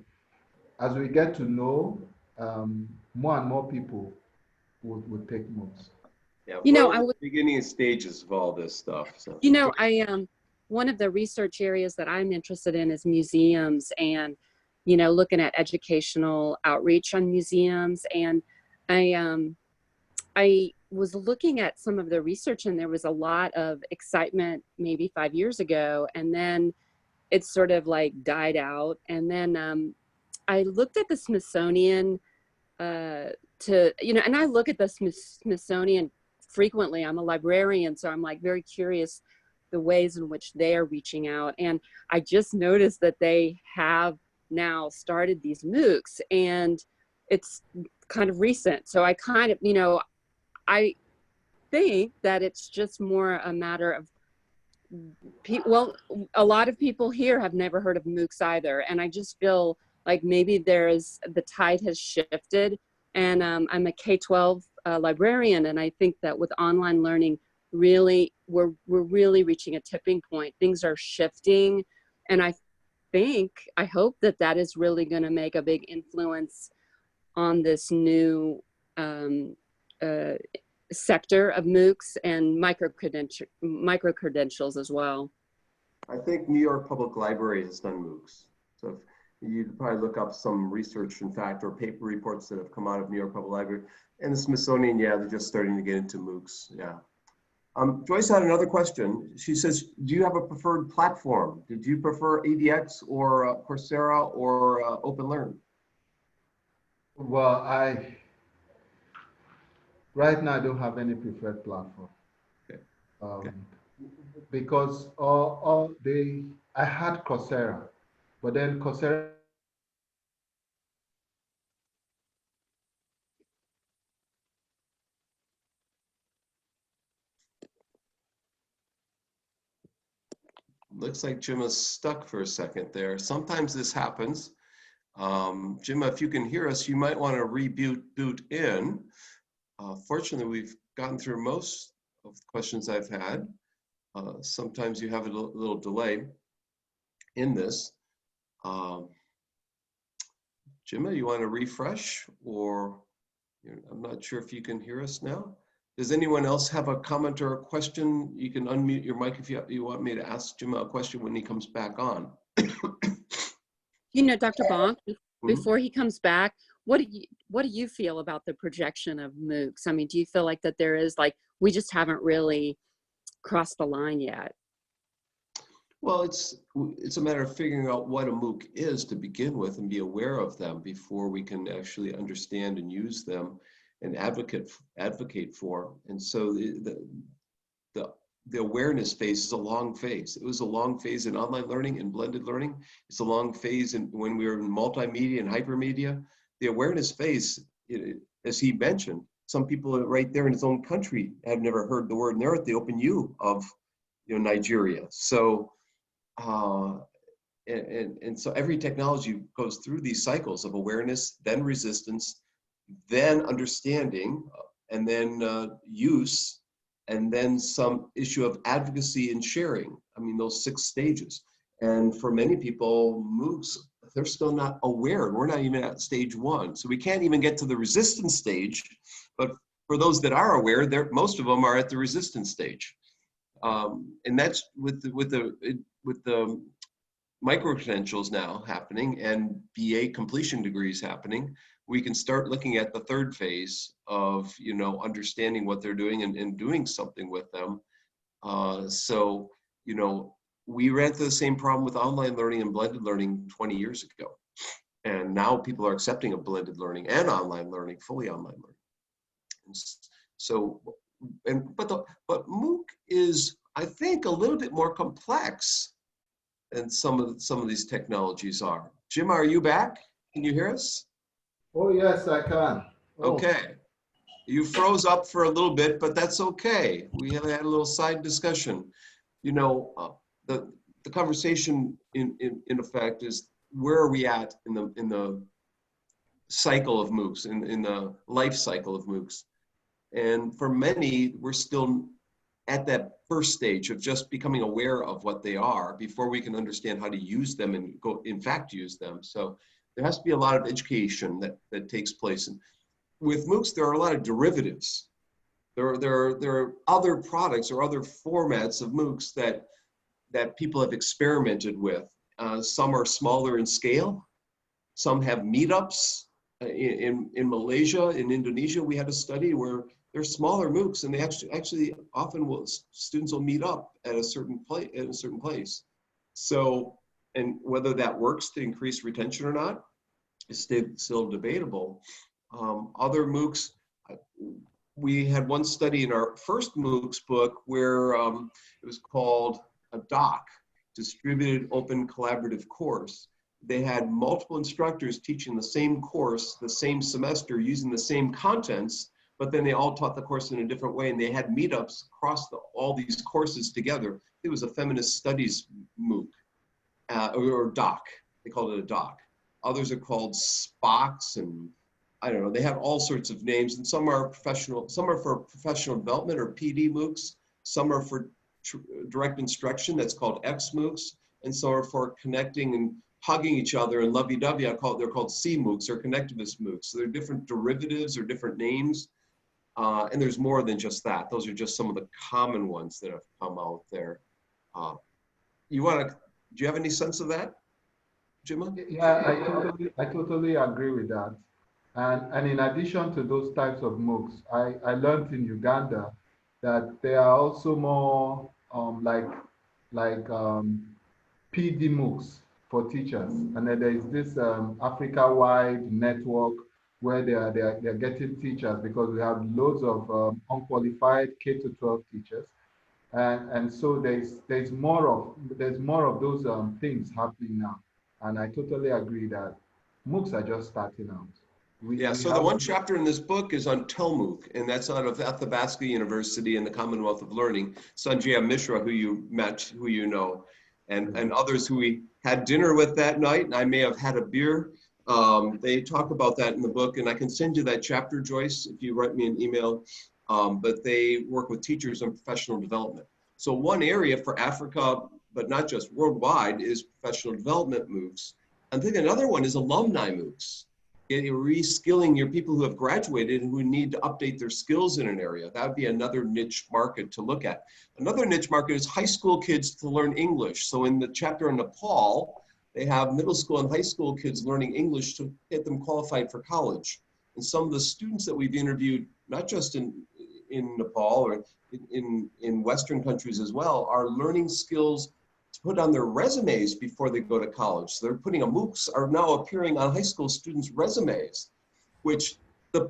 as we get to know, more and more people would take MOOCs. Yeah, You know, we're I in would, the beginning stages of all this stuff. So. you know, one of the research areas that I'm interested in is museums and, you know, looking at educational outreach on museums. And I was looking at some of the research and there was a lot of excitement maybe 5 years ago, and then it sort of like died out. And then I looked at the Smithsonian and I look at the Smithsonian frequently. I'm a librarian, so I'm like very curious the ways in which they are reaching out. And I just noticed that they have now started these MOOCs, and it's kind of recent. So I kind of, you know, I think that it's just more a matter of, well, a lot of people here have never heard of MOOCs either. And I just feel like maybe the tide has shifted. And I'm a K-12 librarian, and I think that with online learning, really, we're really reaching a tipping point. Things are shifting, and I hope that is really going to make a big influence on this new sector of MOOCs and micro credentials as well. I think New York Public Library has done MOOCs. So if you'd probably look up some research, in fact, or paper reports that have come out of New York Public Library. And the Smithsonian, yeah, they're just starting to get into MOOCs, yeah. Joyce had another question. She says, do you have a preferred platform? Did you prefer ADX or Coursera or OpenLearn? Well, right now I don't have any preferred platform. Okay. Um, Okay. because I had Coursera, but then Coursera Looks like Jima's stuck for a second there. Sometimes this happens. Jima, if you can hear us, you might want to boot in. Fortunately, we've gotten through most of the questions I've had. Sometimes you have a little delay in this. Jima, you want to refresh, or I'm not sure if you can hear us now. Does anyone else have a comment or a question? You can unmute your mic if you want me to ask Jima a question when he comes back on. You know, Dr. Bonk, Mhm. before he comes back, what do you feel about the projection of MOOCs? I mean, do you feel like that there is, like, we just haven't really crossed the line yet? Well, it's a matter of figuring out what a MOOC is to begin with and be aware of them before we can actually understand and use them and advocate for. And so the awareness phase is a long phase. It was a long phase in online learning and blended learning. It's a long phase when we were in multimedia and hypermedia. The awareness phase, as he mentioned, some people right there in his own country have never heard the word, and they're at the Open U of Nigeria. So and so every technology goes through these cycles of awareness, then resistance, then understanding, and then use, and then some issue of advocacy and sharing. I mean, those 6 stages. And for many people, MOOCs, they're still not aware. We're not even at stage 1. So we can't even get to the resistance stage. But for those that are aware, most of them are at the resistance stage. And that's with the micro-credentials now happening and BA completion degrees happening, we can start looking at the 3rd phase of, understanding what they're doing and doing something with them. So, we ran into the same problem with online learning and blended learning 20 years ago. And now people are accepting of blended learning and online learning, fully online learning. And so, but MOOC is, I think, a little bit more complex than some of these technologies are. Jim, are you back? Can you hear us? Oh, yes, I can. Oh. Okay. You froze up for a little bit, but that's okay. We had a little side discussion. The conversation in effect is, where are we at in the cycle of MOOCs, in the life cycle of MOOCs? And for many, we're still at that first stage of just becoming aware of what they are before we can understand how to use them and go, in fact, use them. So there has to be a lot of education that takes place. And with MOOCs, there are a lot of derivatives. There are other products or other formats of MOOCs that people have experimented with. Some are smaller in scale. Some have meetups. In Malaysia, in Indonesia, we had a study where they're smaller MOOCs, and they actually often students will meet up at a certain place. So, and whether that works to increase retention or not is still debatable. Other MOOCs, we had one study in our first MOOCs book where it was called a DOC, Distributed Open Collaborative Course. They had multiple instructors teaching the same course, the same semester, using the same contents, but then they all taught the course in a different way, and they had meetups across all these courses together. It was a feminist studies MOOC, or DOC. They called it a DOC. Others are called SPOCs, and I don't know, they have all sorts of names, and some are for professional development or PD MOOCs, some are for direct instruction, that's called X MOOCs, and some are for connecting and hugging each other and lovey-dovey. They're called C MOOCs or connectivist MOOCs. So they're different derivatives or different names. And there's more than just that. Those are just some of the common ones that have come out there. Do you have any sense of that, Jima? Yeah, I totally agree with that. And in addition to those types of MOOCs, I learned in Uganda that there are also more PD MOOCs for teachers, and then there is this Africa-wide network where they're getting teachers, because we have loads of unqualified K to 12 teachers, and so there's more of those things happening now, and I totally agree that MOOCs are just starting out. Yeah, We so the have one chapter in this book is on Telmooc, and that's out of Athabasca University and the Commonwealth of Learning. Sanjaya Mishra, who you met, who you know, and others who we had dinner with that night, and I may have had a beer. They talk about that in the book, and I can send you that chapter, Joyce, if you write me an email. But they work with teachers on professional development. So one area for Africa, but not just worldwide, is professional development MOOCs. I think another one is alumni MOOCs. You're reskilling your people who have graduated and who need to update their skills in an area. That would be another niche market to look at. Another niche market is high school kids to learn English. So in the chapter in Nepal, they have middle school and high school kids learning English to get them qualified for college. And some of the students that we've interviewed, not just in Nepal or in Western countries as well, are learning skills to put on their resumes before they go to college. So they're putting MOOCs are now appearing on high school students' resumes, which the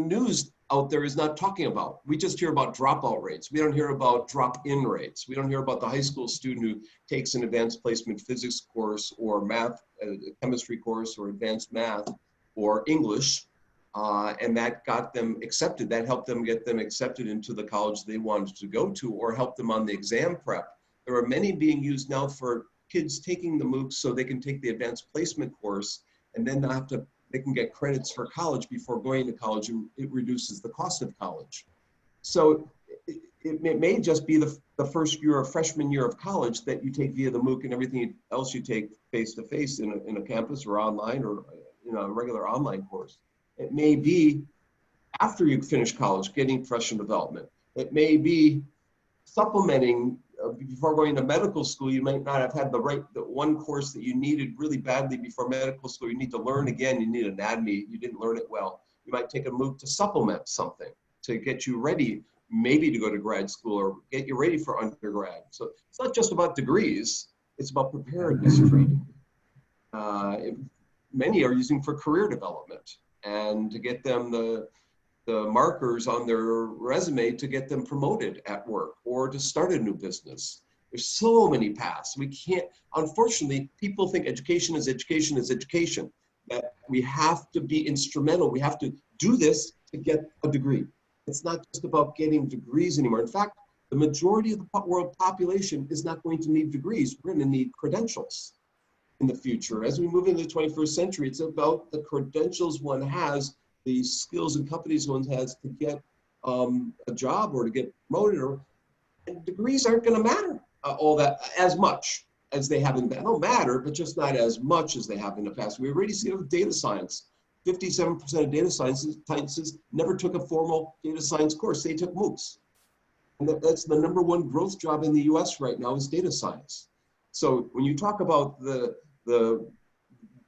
news out there is not talking about. We just hear about dropout rates. We don't hear about drop-in rates. We don't hear about the high school student who takes an advanced placement physics course or math, chemistry course or advanced math or English, and that got them accepted. That helped them get them accepted into the college they wanted to go to, or help them on the exam prep. There are many being used now for kids taking the MOOCs so they can take the advanced placement course and then not have to, they can get credits for college before going to college, and it reduces the cost of college. So it may just be the first year or freshman year of college that you take via the MOOC, and everything else you take face-to-face in a campus or online or a regular online course. It may be after you finish college, getting professional development. It may be supplementing before going to medical school. You might not have had the one course that you needed really badly before medical school. You need to learn again. You need anatomy. You didn't learn it well. You might take a MOOC to supplement something to get you ready, maybe to go to grad school or get you ready for undergrad. So it's not just about degrees. It's about preparedness training. Many are using for career development and to get them the markers on their resume to get them promoted at work or to start a new business. There's so many paths. We can't, unfortunately, people think education is education is education, that we have to be instrumental. We have to do this to get a degree. It's not just about getting degrees anymore. In fact, the majority of the world population is not going to need degrees. We're going to need credentials in the future. As we move into the 21st century, it's about the credentials one has, the skills and companies one has to get a job or to get promoted, and degrees aren't going to matter all that as much as they have in the past. They don't matter, but just not as much as they have in the past. We already see it with data science. 57% of data sciences never took a formal data science course. They took MOOCs. And that's the #1 growth job in the US right now is data science. So when you talk about the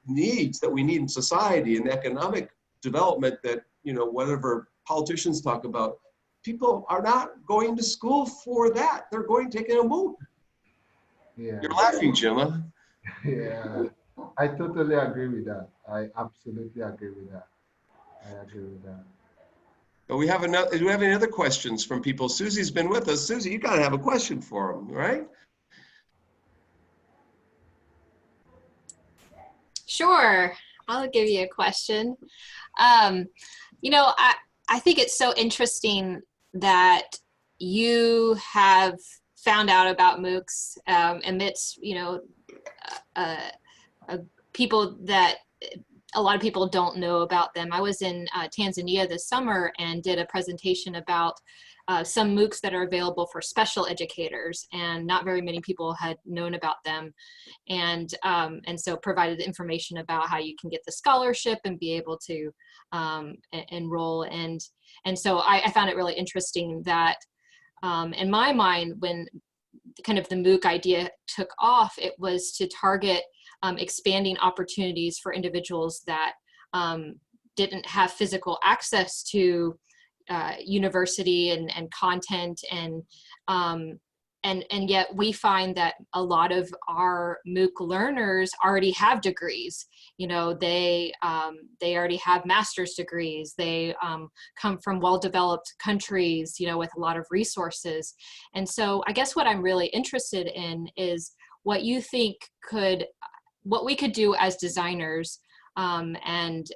needs that we need in society and economic development that, whatever politicians talk about, people are not going to school for that. They're taking a MOOC. Yeah. You're laughing, Jima. Yeah, I totally agree with that. I absolutely agree with that. I agree with that. Do we have any other questions from people? Susie's been with us. Susie, you gotta have a question for them, right? Sure, I'll give you a question. I think it's so interesting that you have found out about MOOCs amidst, people that a lot of people don't know about them. I was in Tanzania this summer and did a presentation about some MOOCs that are available for special educators, and not very many people had known about them. And so provided information about how you can get the scholarship and be able to enroll. And so I found it really interesting that in my mind, when kind of the MOOC idea took off, it was to target expanding opportunities for individuals that didn't have physical access to university and content, and yet we find that a lot of our MOOC learners already have degrees. You know, they already have master's degrees. They come from well-developed countries, you know, with a lot of resources. And so I guess what I'm really interested in is what you think what we could do as designers and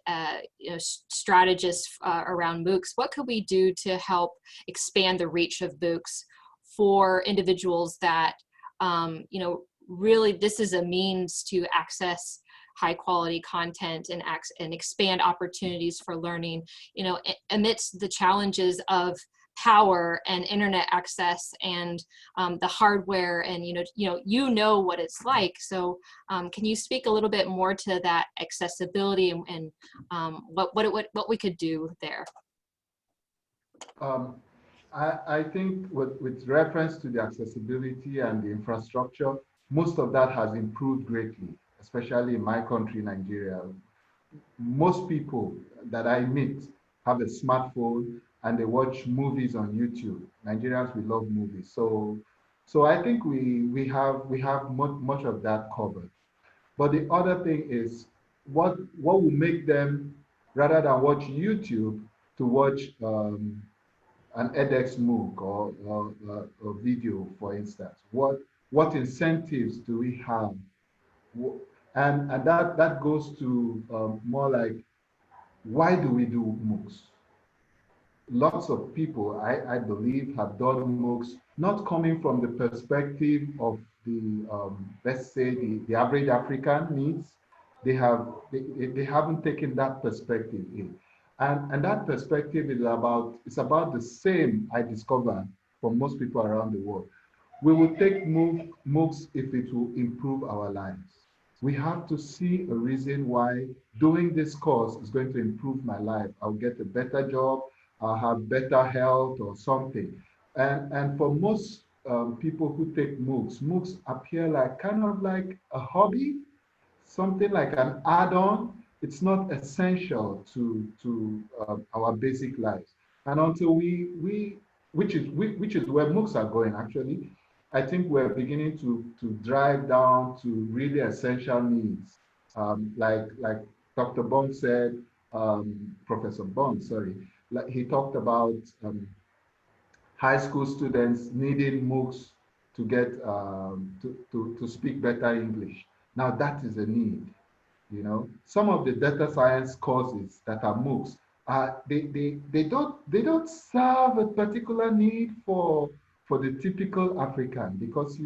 you know, strategists around MOOCs. What could we do to help expand the reach of MOOCs for individuals that, you know, really this is a means to access high quality content and expand opportunities for learning, you know, amidst the challenges of power and internet access and the hardware, and you know what it's like. So can you speak a little bit more to that accessibility and what we could do there? I think with reference to the accessibility and the infrastructure, most of that has improved greatly, especially in my country, Nigeria. Most people that I meet have a smartphone and they watch movies on YouTube. Nigerians, we love movies. So I think we have much of that covered. But the other thing is what will make them, rather than watch YouTube, to watch an edX MOOC or video, for instance. What incentives do we have? And that goes to more like, why do we do MOOCs? Lots of people, I believe, have done MOOCs not coming from the perspective of the, let's say, the average African needs. They haven't taken that perspective in. And that perspective is about the same, I discovered, for most people around the world. We will take MOOCs if it will improve our lives. We have to see a reason why doing this course is going to improve my life. I'll get a better job, I'll have better health or something. And for most people who take MOOCs appear like kind of like a hobby, something like an add-on. It's not essential to our basic lives. And until which is where MOOCs are going actually, I think we're beginning to drive down to really essential needs. Like Dr. Bonk said, Professor Bonk, sorry, like he talked about high school students needing MOOCs to get to speak better English. Now that is a need. You know, some of the data science courses that are MOOCs, they don't serve a particular need for the typical African, because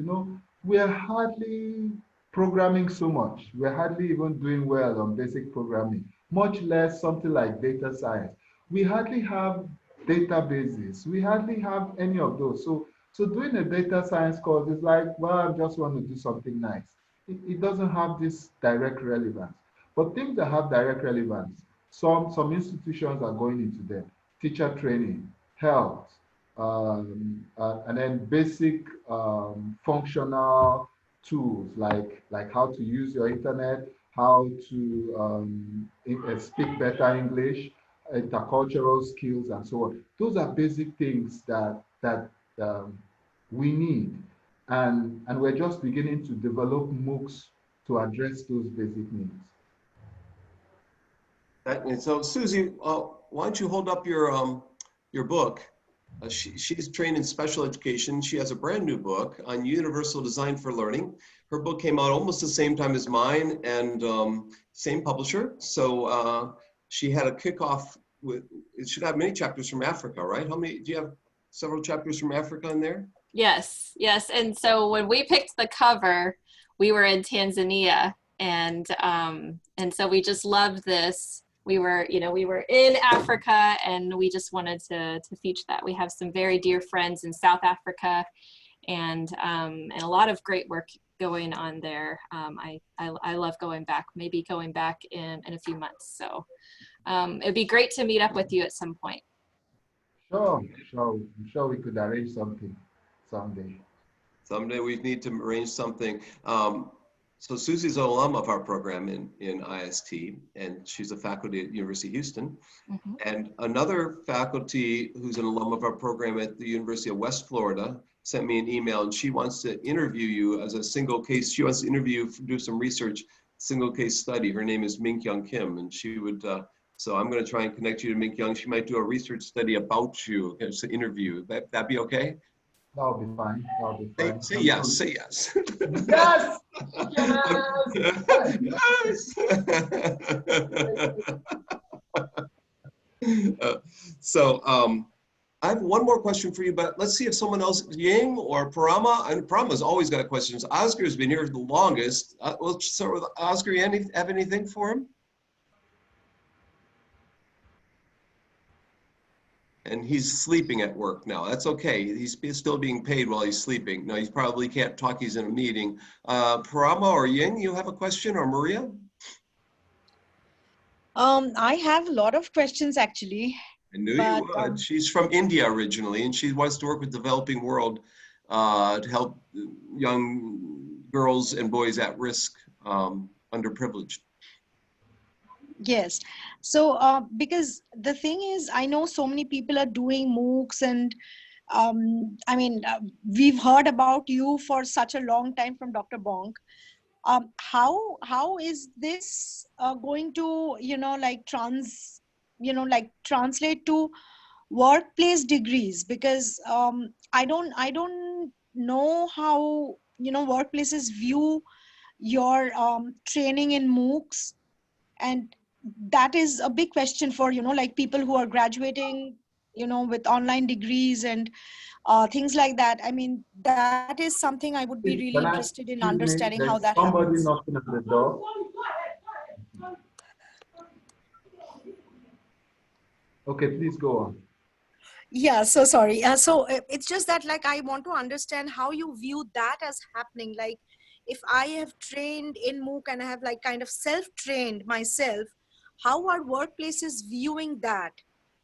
we are hardly programming so much. We're hardly even doing well on basic programming, much less something like data science. We hardly have databases. We hardly have any of those. So doing a data science course is like, well, I just want to do something nice. It doesn't have this direct relevance. But things that have direct relevance, some institutions are going into them. Teacher training, health, and then basic functional tools like how to use your internet, how to speak better English, intercultural skills, and so on. Those are basic things that we need, and we're just beginning to develop MOOCs to address those basic needs. So Susie, why don't you hold up your book? She's trained in special education. She has a brand new book on universal design for learning. Her book came out almost the same time as mine, and same publisher. So she had a kickoff with, it should have many chapters from Africa, right? How many, do you have several chapters from Africa in there? Yes, yes. And so when we picked the cover, we were in Tanzania, and so we just loved this. We were in Africa, and we just wanted to feature that. We have some very dear friends in South Africa, and a lot of great work going on there. I love going back, maybe going back in a few months. So it'd be great to meet up with you at some point. Sure. I'm sure we could arrange something someday. Someday we need to arrange something. So Susie's an alum of our program in IST, and she's a faculty at University of Houston. Mm-hmm. And another faculty who's an alum of our program at the University of West Florida sent me an email, and she wants to interview you as a single case. She wants to interview, do some research, single case study. Her name is Ming-Kyung Kim, and she would, so I'm going to try and connect you to Ming-Kyung. She might do a research study about you as an interview. That be okay? That'll be fine. That'll be fine. Say yes, say yes. Yes! Yes! So I have one more question for you, but let's see if someone else, Ying or Parama, and Parama's always got questions. Oscar's been here the longest. We'll start with Oscar. You have anything for him? And he's sleeping at work now. That's okay. He's still being paid while he's sleeping. No, he probably can't talk. He's in a meeting. Parama or Ying, you have a question, or Maria? I have a lot of questions actually. I knew you would. She's from India originally, and she wants to work with the developing world to help young girls and boys at risk, underprivileged. Yes. So because the thing is, I know so many people are doing MOOCs, and I mean, we've heard about you for such a long time from Dr. Bonk. How is this going to, translate to workplace degrees? Because I don't know how, workplaces view your training in MOOCs. And that is a big question for, people who are graduating, with online degrees and things like that. I mean, that is something I would be really interested in understanding how that somebody happens. knocking at the door. Okay, please go on. Yeah, so sorry. So it's just that, like, I want to understand how you view that as happening. Like, if I have trained in MOOC and I have like kind of self-trained myself, how are workplaces viewing that?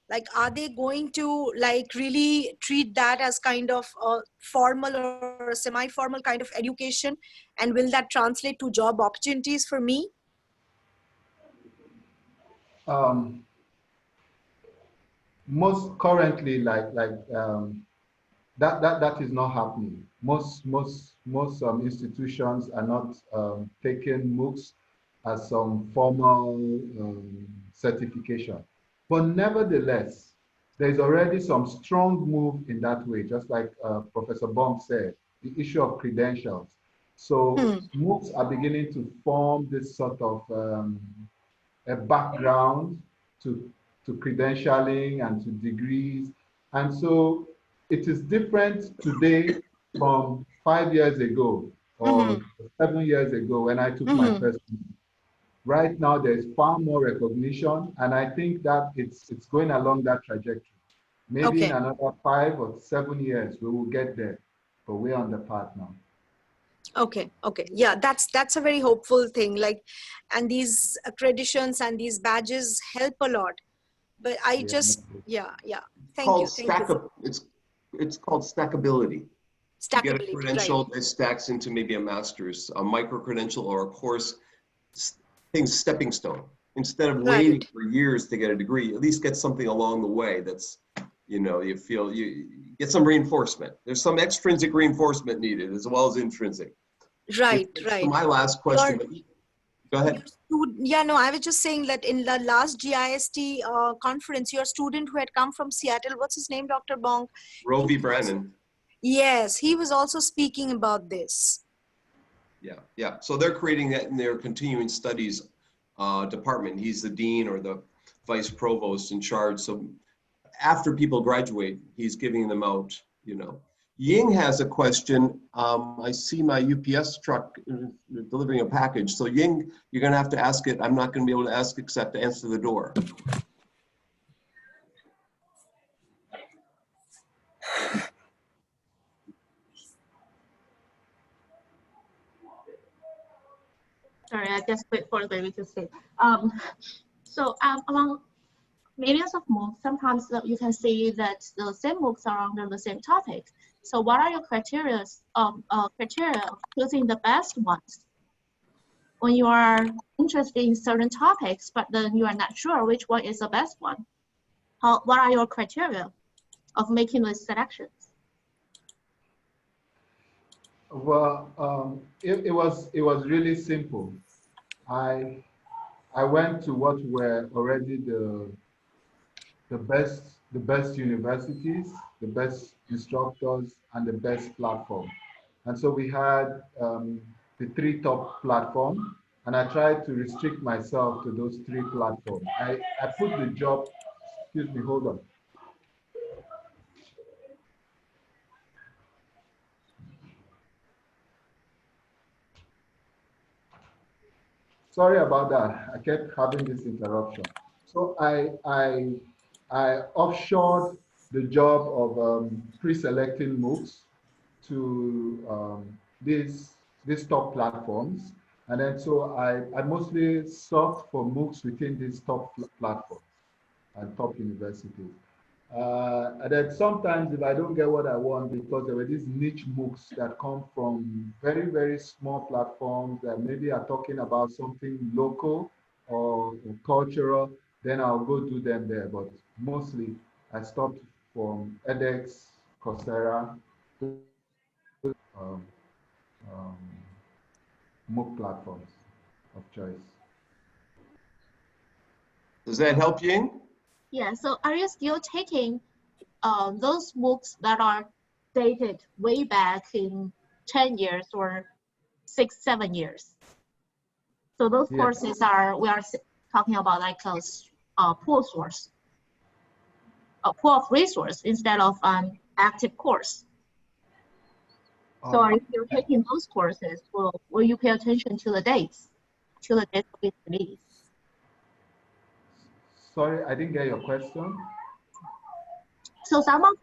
Like, are they going to like really treat that as kind of a formal or a semi-formal kind of education? And will that translate to job opportunities for me? Most currently, that is not happening. Most institutions are not taking MOOCs as some formal certification. But nevertheless, there's already some strong move in that way, just like Professor Bonk said, the issue of credentials. So MOOCs are beginning to form this sort of a background to credentialing and to degrees. And so it is different today from 5 years ago or 7 years ago when I took my first MOOC. Right now, there's far more recognition, and I think that it's going along that trajectory. Maybe in another 5 or 7 years, we will get there, but we're on the path now. Okay. Yeah, that's a very hopeful thing. Like, and these accreditations and these badges help a lot. But I just, yeah. Thank you. It's called stackability. You get a Stackability, credential right. that stacks into maybe a master's, a micro credential, or a course, things stepping stone. Instead of waiting for years to get a degree, at least get something along the way that's, you feel you get some reinforcement. There's some extrinsic reinforcement needed as well as intrinsic. Right. So my last question, go ahead. Yeah, no, I was just saying that in the last GIST conference, your student who had come from Seattle, what's his name, Dr. Bonk? Rovi Brannon. Yes, he was also speaking about this. Yeah. So they're creating that in their continuing studies department. He's the dean or the vice provost in charge. So after people graduate, he's giving them out, Ying has a question. I see my UPS truck delivering a package. So Ying, you're going to have to ask it. I'm not going to be able to ask except to answer the door. Sorry, I just wait for the baby to sleep. So among millions of MOOCs, sometimes you can see that the same MOOCs are under the same topic. So what are your criteria of choosing the best ones? when you are interested in certain topics, but then you are not sure which one is the best one? What are your criteria of making those selections? Well, it was really simple. I I went to what were already the best universities, the best instructors, and the best platform. And so we had the three top platforms, and I tried to restrict myself to those three platforms. I put the job, excuse me, hold on. Sorry about that. I kept having this interruption. So I offshored the job of pre-selecting MOOCs to these top platforms. And then so I mostly sought for MOOCs within these top platforms and top universities. And then sometimes if I don't get what I want, because there were these niche MOOCs that come from very, very small platforms that maybe are talking about something local or cultural, then I'll go do them there. But mostly I stopped from edX, Coursera, um, um, MOOC platforms of choice. Does that help, Ying? Yeah, so are you still taking those MOOCs that are dated way back in 10 years or 6, 7 years? So those Yes. courses we are talking about like a pool source, a pool of resource instead of an active course. So are you still taking those courses? Will you pay attention to the dates of its release? Sorry, I didn't get your question. So some of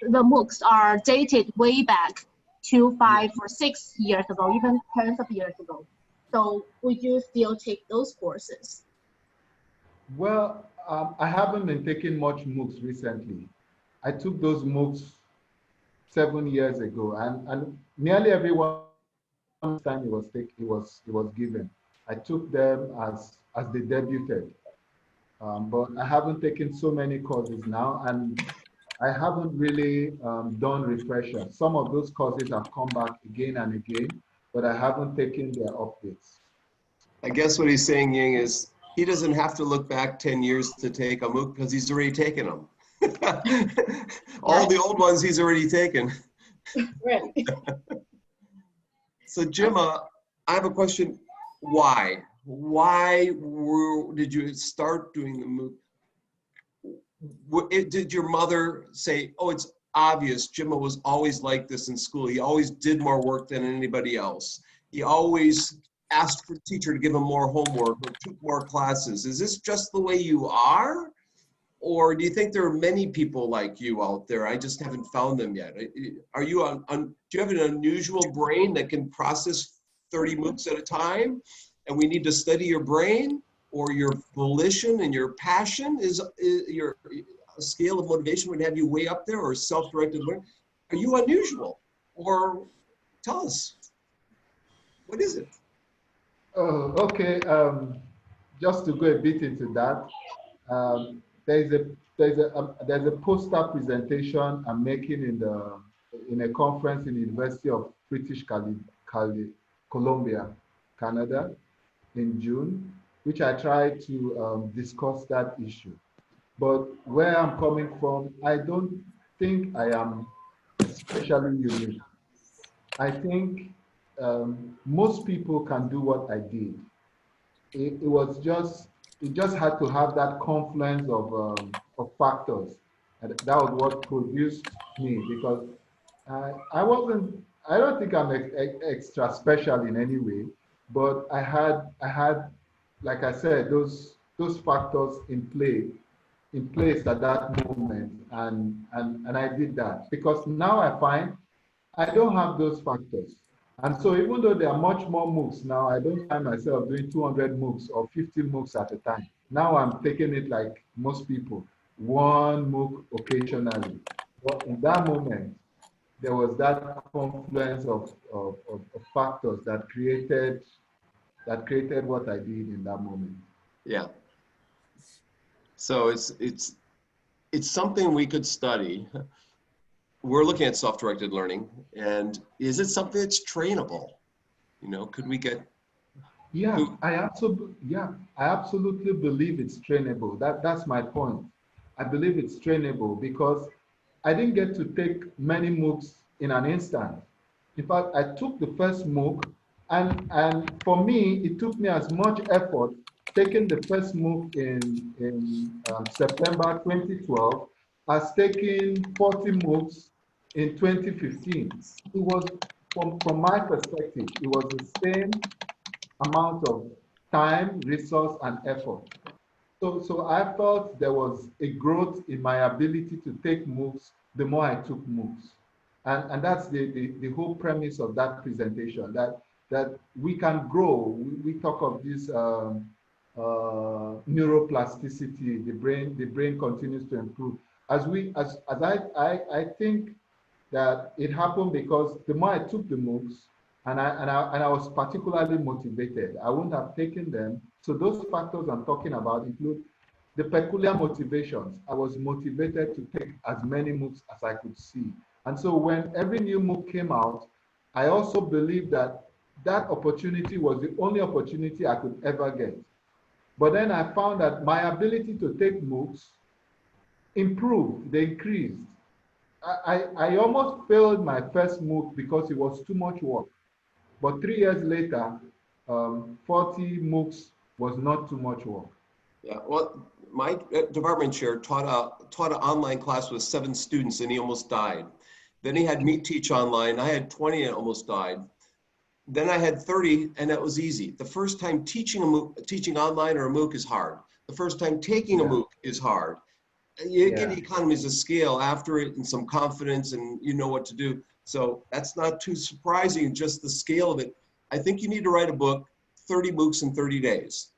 the MOOCs are dated way back to 5 or 6 years ago, even tens of years ago. So would you still take those courses? Well, I haven't been taking much MOOCs recently. I took those MOOCs 7 years ago, and nearly everyone time it was given. I took them as they debuted, but I haven't taken so many courses now, and I haven't really done refreshers. Some of those courses have come back again and again, but I haven't taken their updates. I guess what he's saying, Ying, is he doesn't have to look back 10 years to take a MOOC because he's already taken them. All the old ones he's already taken. Right. So Jima, I have a question. Why? Why did you start doing the MOOC? Did your mother say, oh, it's obvious, Jima was always like this in school. He always did more work than anybody else. He always asked for the teacher to give him more homework or took more classes. Is this just the way you are? Or do you think there are many people like you out there? I just haven't found them yet. Are you do you have an unusual brain that can process 30 MOOCs at a time? And we need to study your brain, or your volition and your passion is your scale of motivation would have you way up there, or self-directed learning? Are you unusual? Or tell us, what is it? Oh, okay. Just to go a bit into that, there's a poster presentation I'm making in a conference in the University of Columbia, Canada, in June, which I try to discuss that issue. But where I'm coming from, I don't think I am especially unique. I think most people can do what I did. It just had to have that confluence of factors. And that was what produced me, because I don't think I'm extra special in any way, but I had, like I said, those factors in place at that moment, and I did that because now I find I don't have those factors. And so even though there are much more MOOCs now, I don't find myself doing 200 MOOCs or 50 MOOCs at a time. Now I'm taking it like most people, one MOOC occasionally. But in that moment, there was that confluence of factors that that created what I did in that moment. Yeah. So it's something we could study. We're looking at self-directed learning, and is it something that's trainable? You know, could we get? Yeah, I absolutely believe it's trainable. That's my point. I believe it's trainable because I didn't get to take many MOOCs in an instant. In fact, I took the first MOOC, and for me, it took me as much effort taking the first MOOC in September 2012 as taking 40 MOOCs in 2015. It was, from my perspective, it was the same amount of time, resource, and effort. So I felt there was a growth in my ability to take MOOCs the more I took MOOCs. And that's the whole premise of that presentation, that we can grow. We talk of this neuroplasticity, the brain continues to improve. I think that it happened because the more I took the MOOCs, and I was particularly motivated, I wouldn't have taken them. So those factors I'm talking about include the peculiar motivations. I was motivated to take as many MOOCs as I could see. And so when every new MOOC came out, I also believed that that opportunity was the only opportunity I could ever get. But then I found that my ability to take MOOCs improved, they increased. I almost failed my first MOOC because it was too much work. But 3 years later, 40 MOOCs was not too much work. Yeah, well, my department chair taught an online class with 7 students, and he almost died. Then he had me teach online. I had 20 and almost died. Then I had 30, and that was easy. The first time teaching online or a MOOC is hard. The first time taking a MOOC is hard. You get economies of scale after it and some confidence, and you know what to do. So that's not too surprising, just the scale of it. I think you need to write a book, 30 MOOCs in 30 days,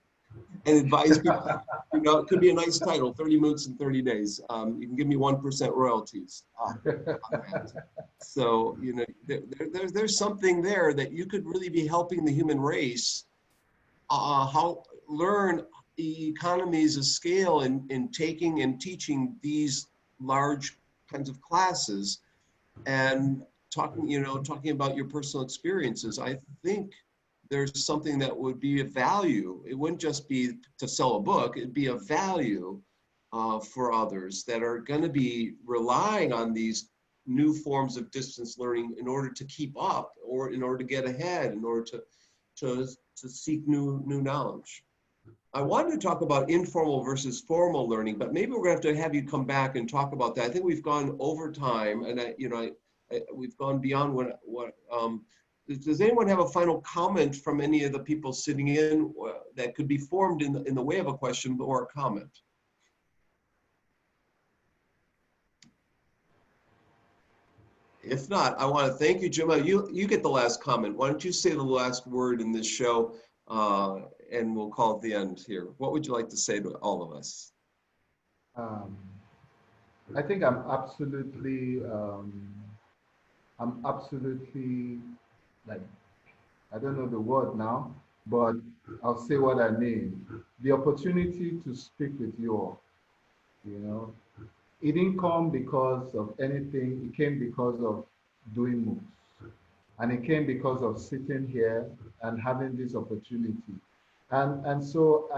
and advise people. You know, it could be a nice title, 30 MOOCs in 30 days. You can give me 1% royalties on that. So, you know, there's something there that you could really be helping the human race learn economies of scale in taking and teaching these large kinds of classes, and talking about your personal experiences. I think there's something that would be of value. It wouldn't just be to sell a book, it'd be a value for others that are going to be relying on these new forms of distance learning in order to keep up, or in order to get ahead, in order to seek new knowledge. I wanted to talk about informal versus formal learning, but maybe we're going to have you come back and talk about that. I think we've gone over time, and we've gone beyond what. Does anyone have a final comment from any of the people sitting in that could be formed in the way of a question or a comment? If not, I want to thank you, Jima. You get the last comment. Why don't you say the last word in this show, and we'll call it the end here. What would you like to say to all of us? I think I'm absolutely like, I don't know the word now, but I'll say what I mean. The opportunity to speak with you all, you know, it didn't come because of anything. It came because of doing MOOCs. And it came because of sitting here and having this opportunity. And so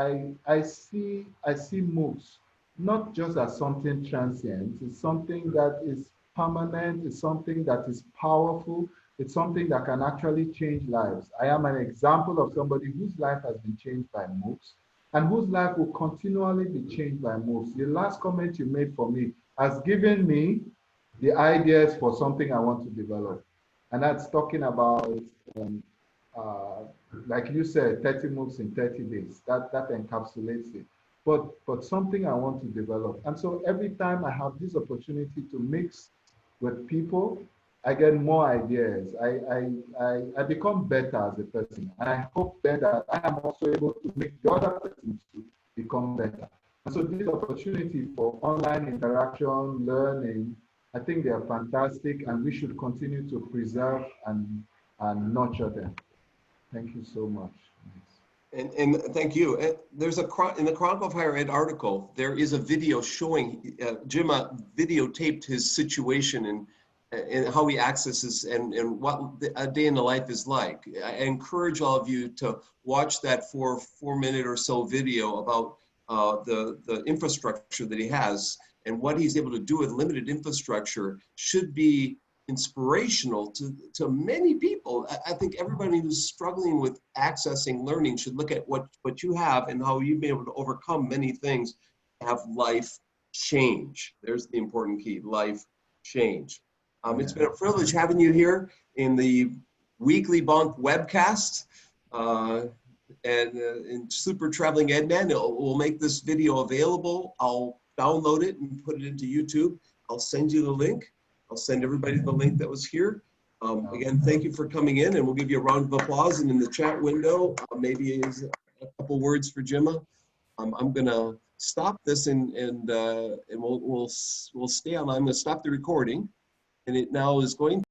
I see MOOCs not just as something transient. It's something that is permanent. It's something that is powerful. It's something that can actually change lives. I am an example of somebody whose life has been changed by MOOCs, and whose life will continually be changed by MOOCs. The last comment you made for me has given me the ideas for something I want to develop. And that's talking about, like you said, 30 MOOCs in 30 days. That encapsulates it. But something I want to develop. And so every time I have this opportunity to mix with people, I get more ideas. I become better as a person. And I hope then that I am also able to make the other person to become better. And so this opportunity for online interaction, learning, I think they are fantastic, and we should continue to preserve and nurture them. Thank you so much. And thank you. There's in the Chronicle of Higher Ed article, there is a video showing Jima videotaped his situation and how he accesses and what a day in the life is like. I encourage all of you to watch that 4-minute or so video about the infrastructure that he has, and what he's able to do with limited infrastructure should be inspirational to many people. I think everybody who's struggling with accessing learning should look at what you have and how you've been able to overcome many things, have life change. There's the important key, life change. It's been a privilege having you here in the weekly Bonk webcast. And Super Traveling Ed Man, we'll make this video available. I'll download it and put it into YouTube. I'll send you the link. I'll send everybody the link that was here. Again, thank you for coming in, and we'll give you a round of applause. And in the chat window, maybe a couple words for Jima. I'm gonna stop this and we'll stay on. I'm gonna stop the recording, and it now is going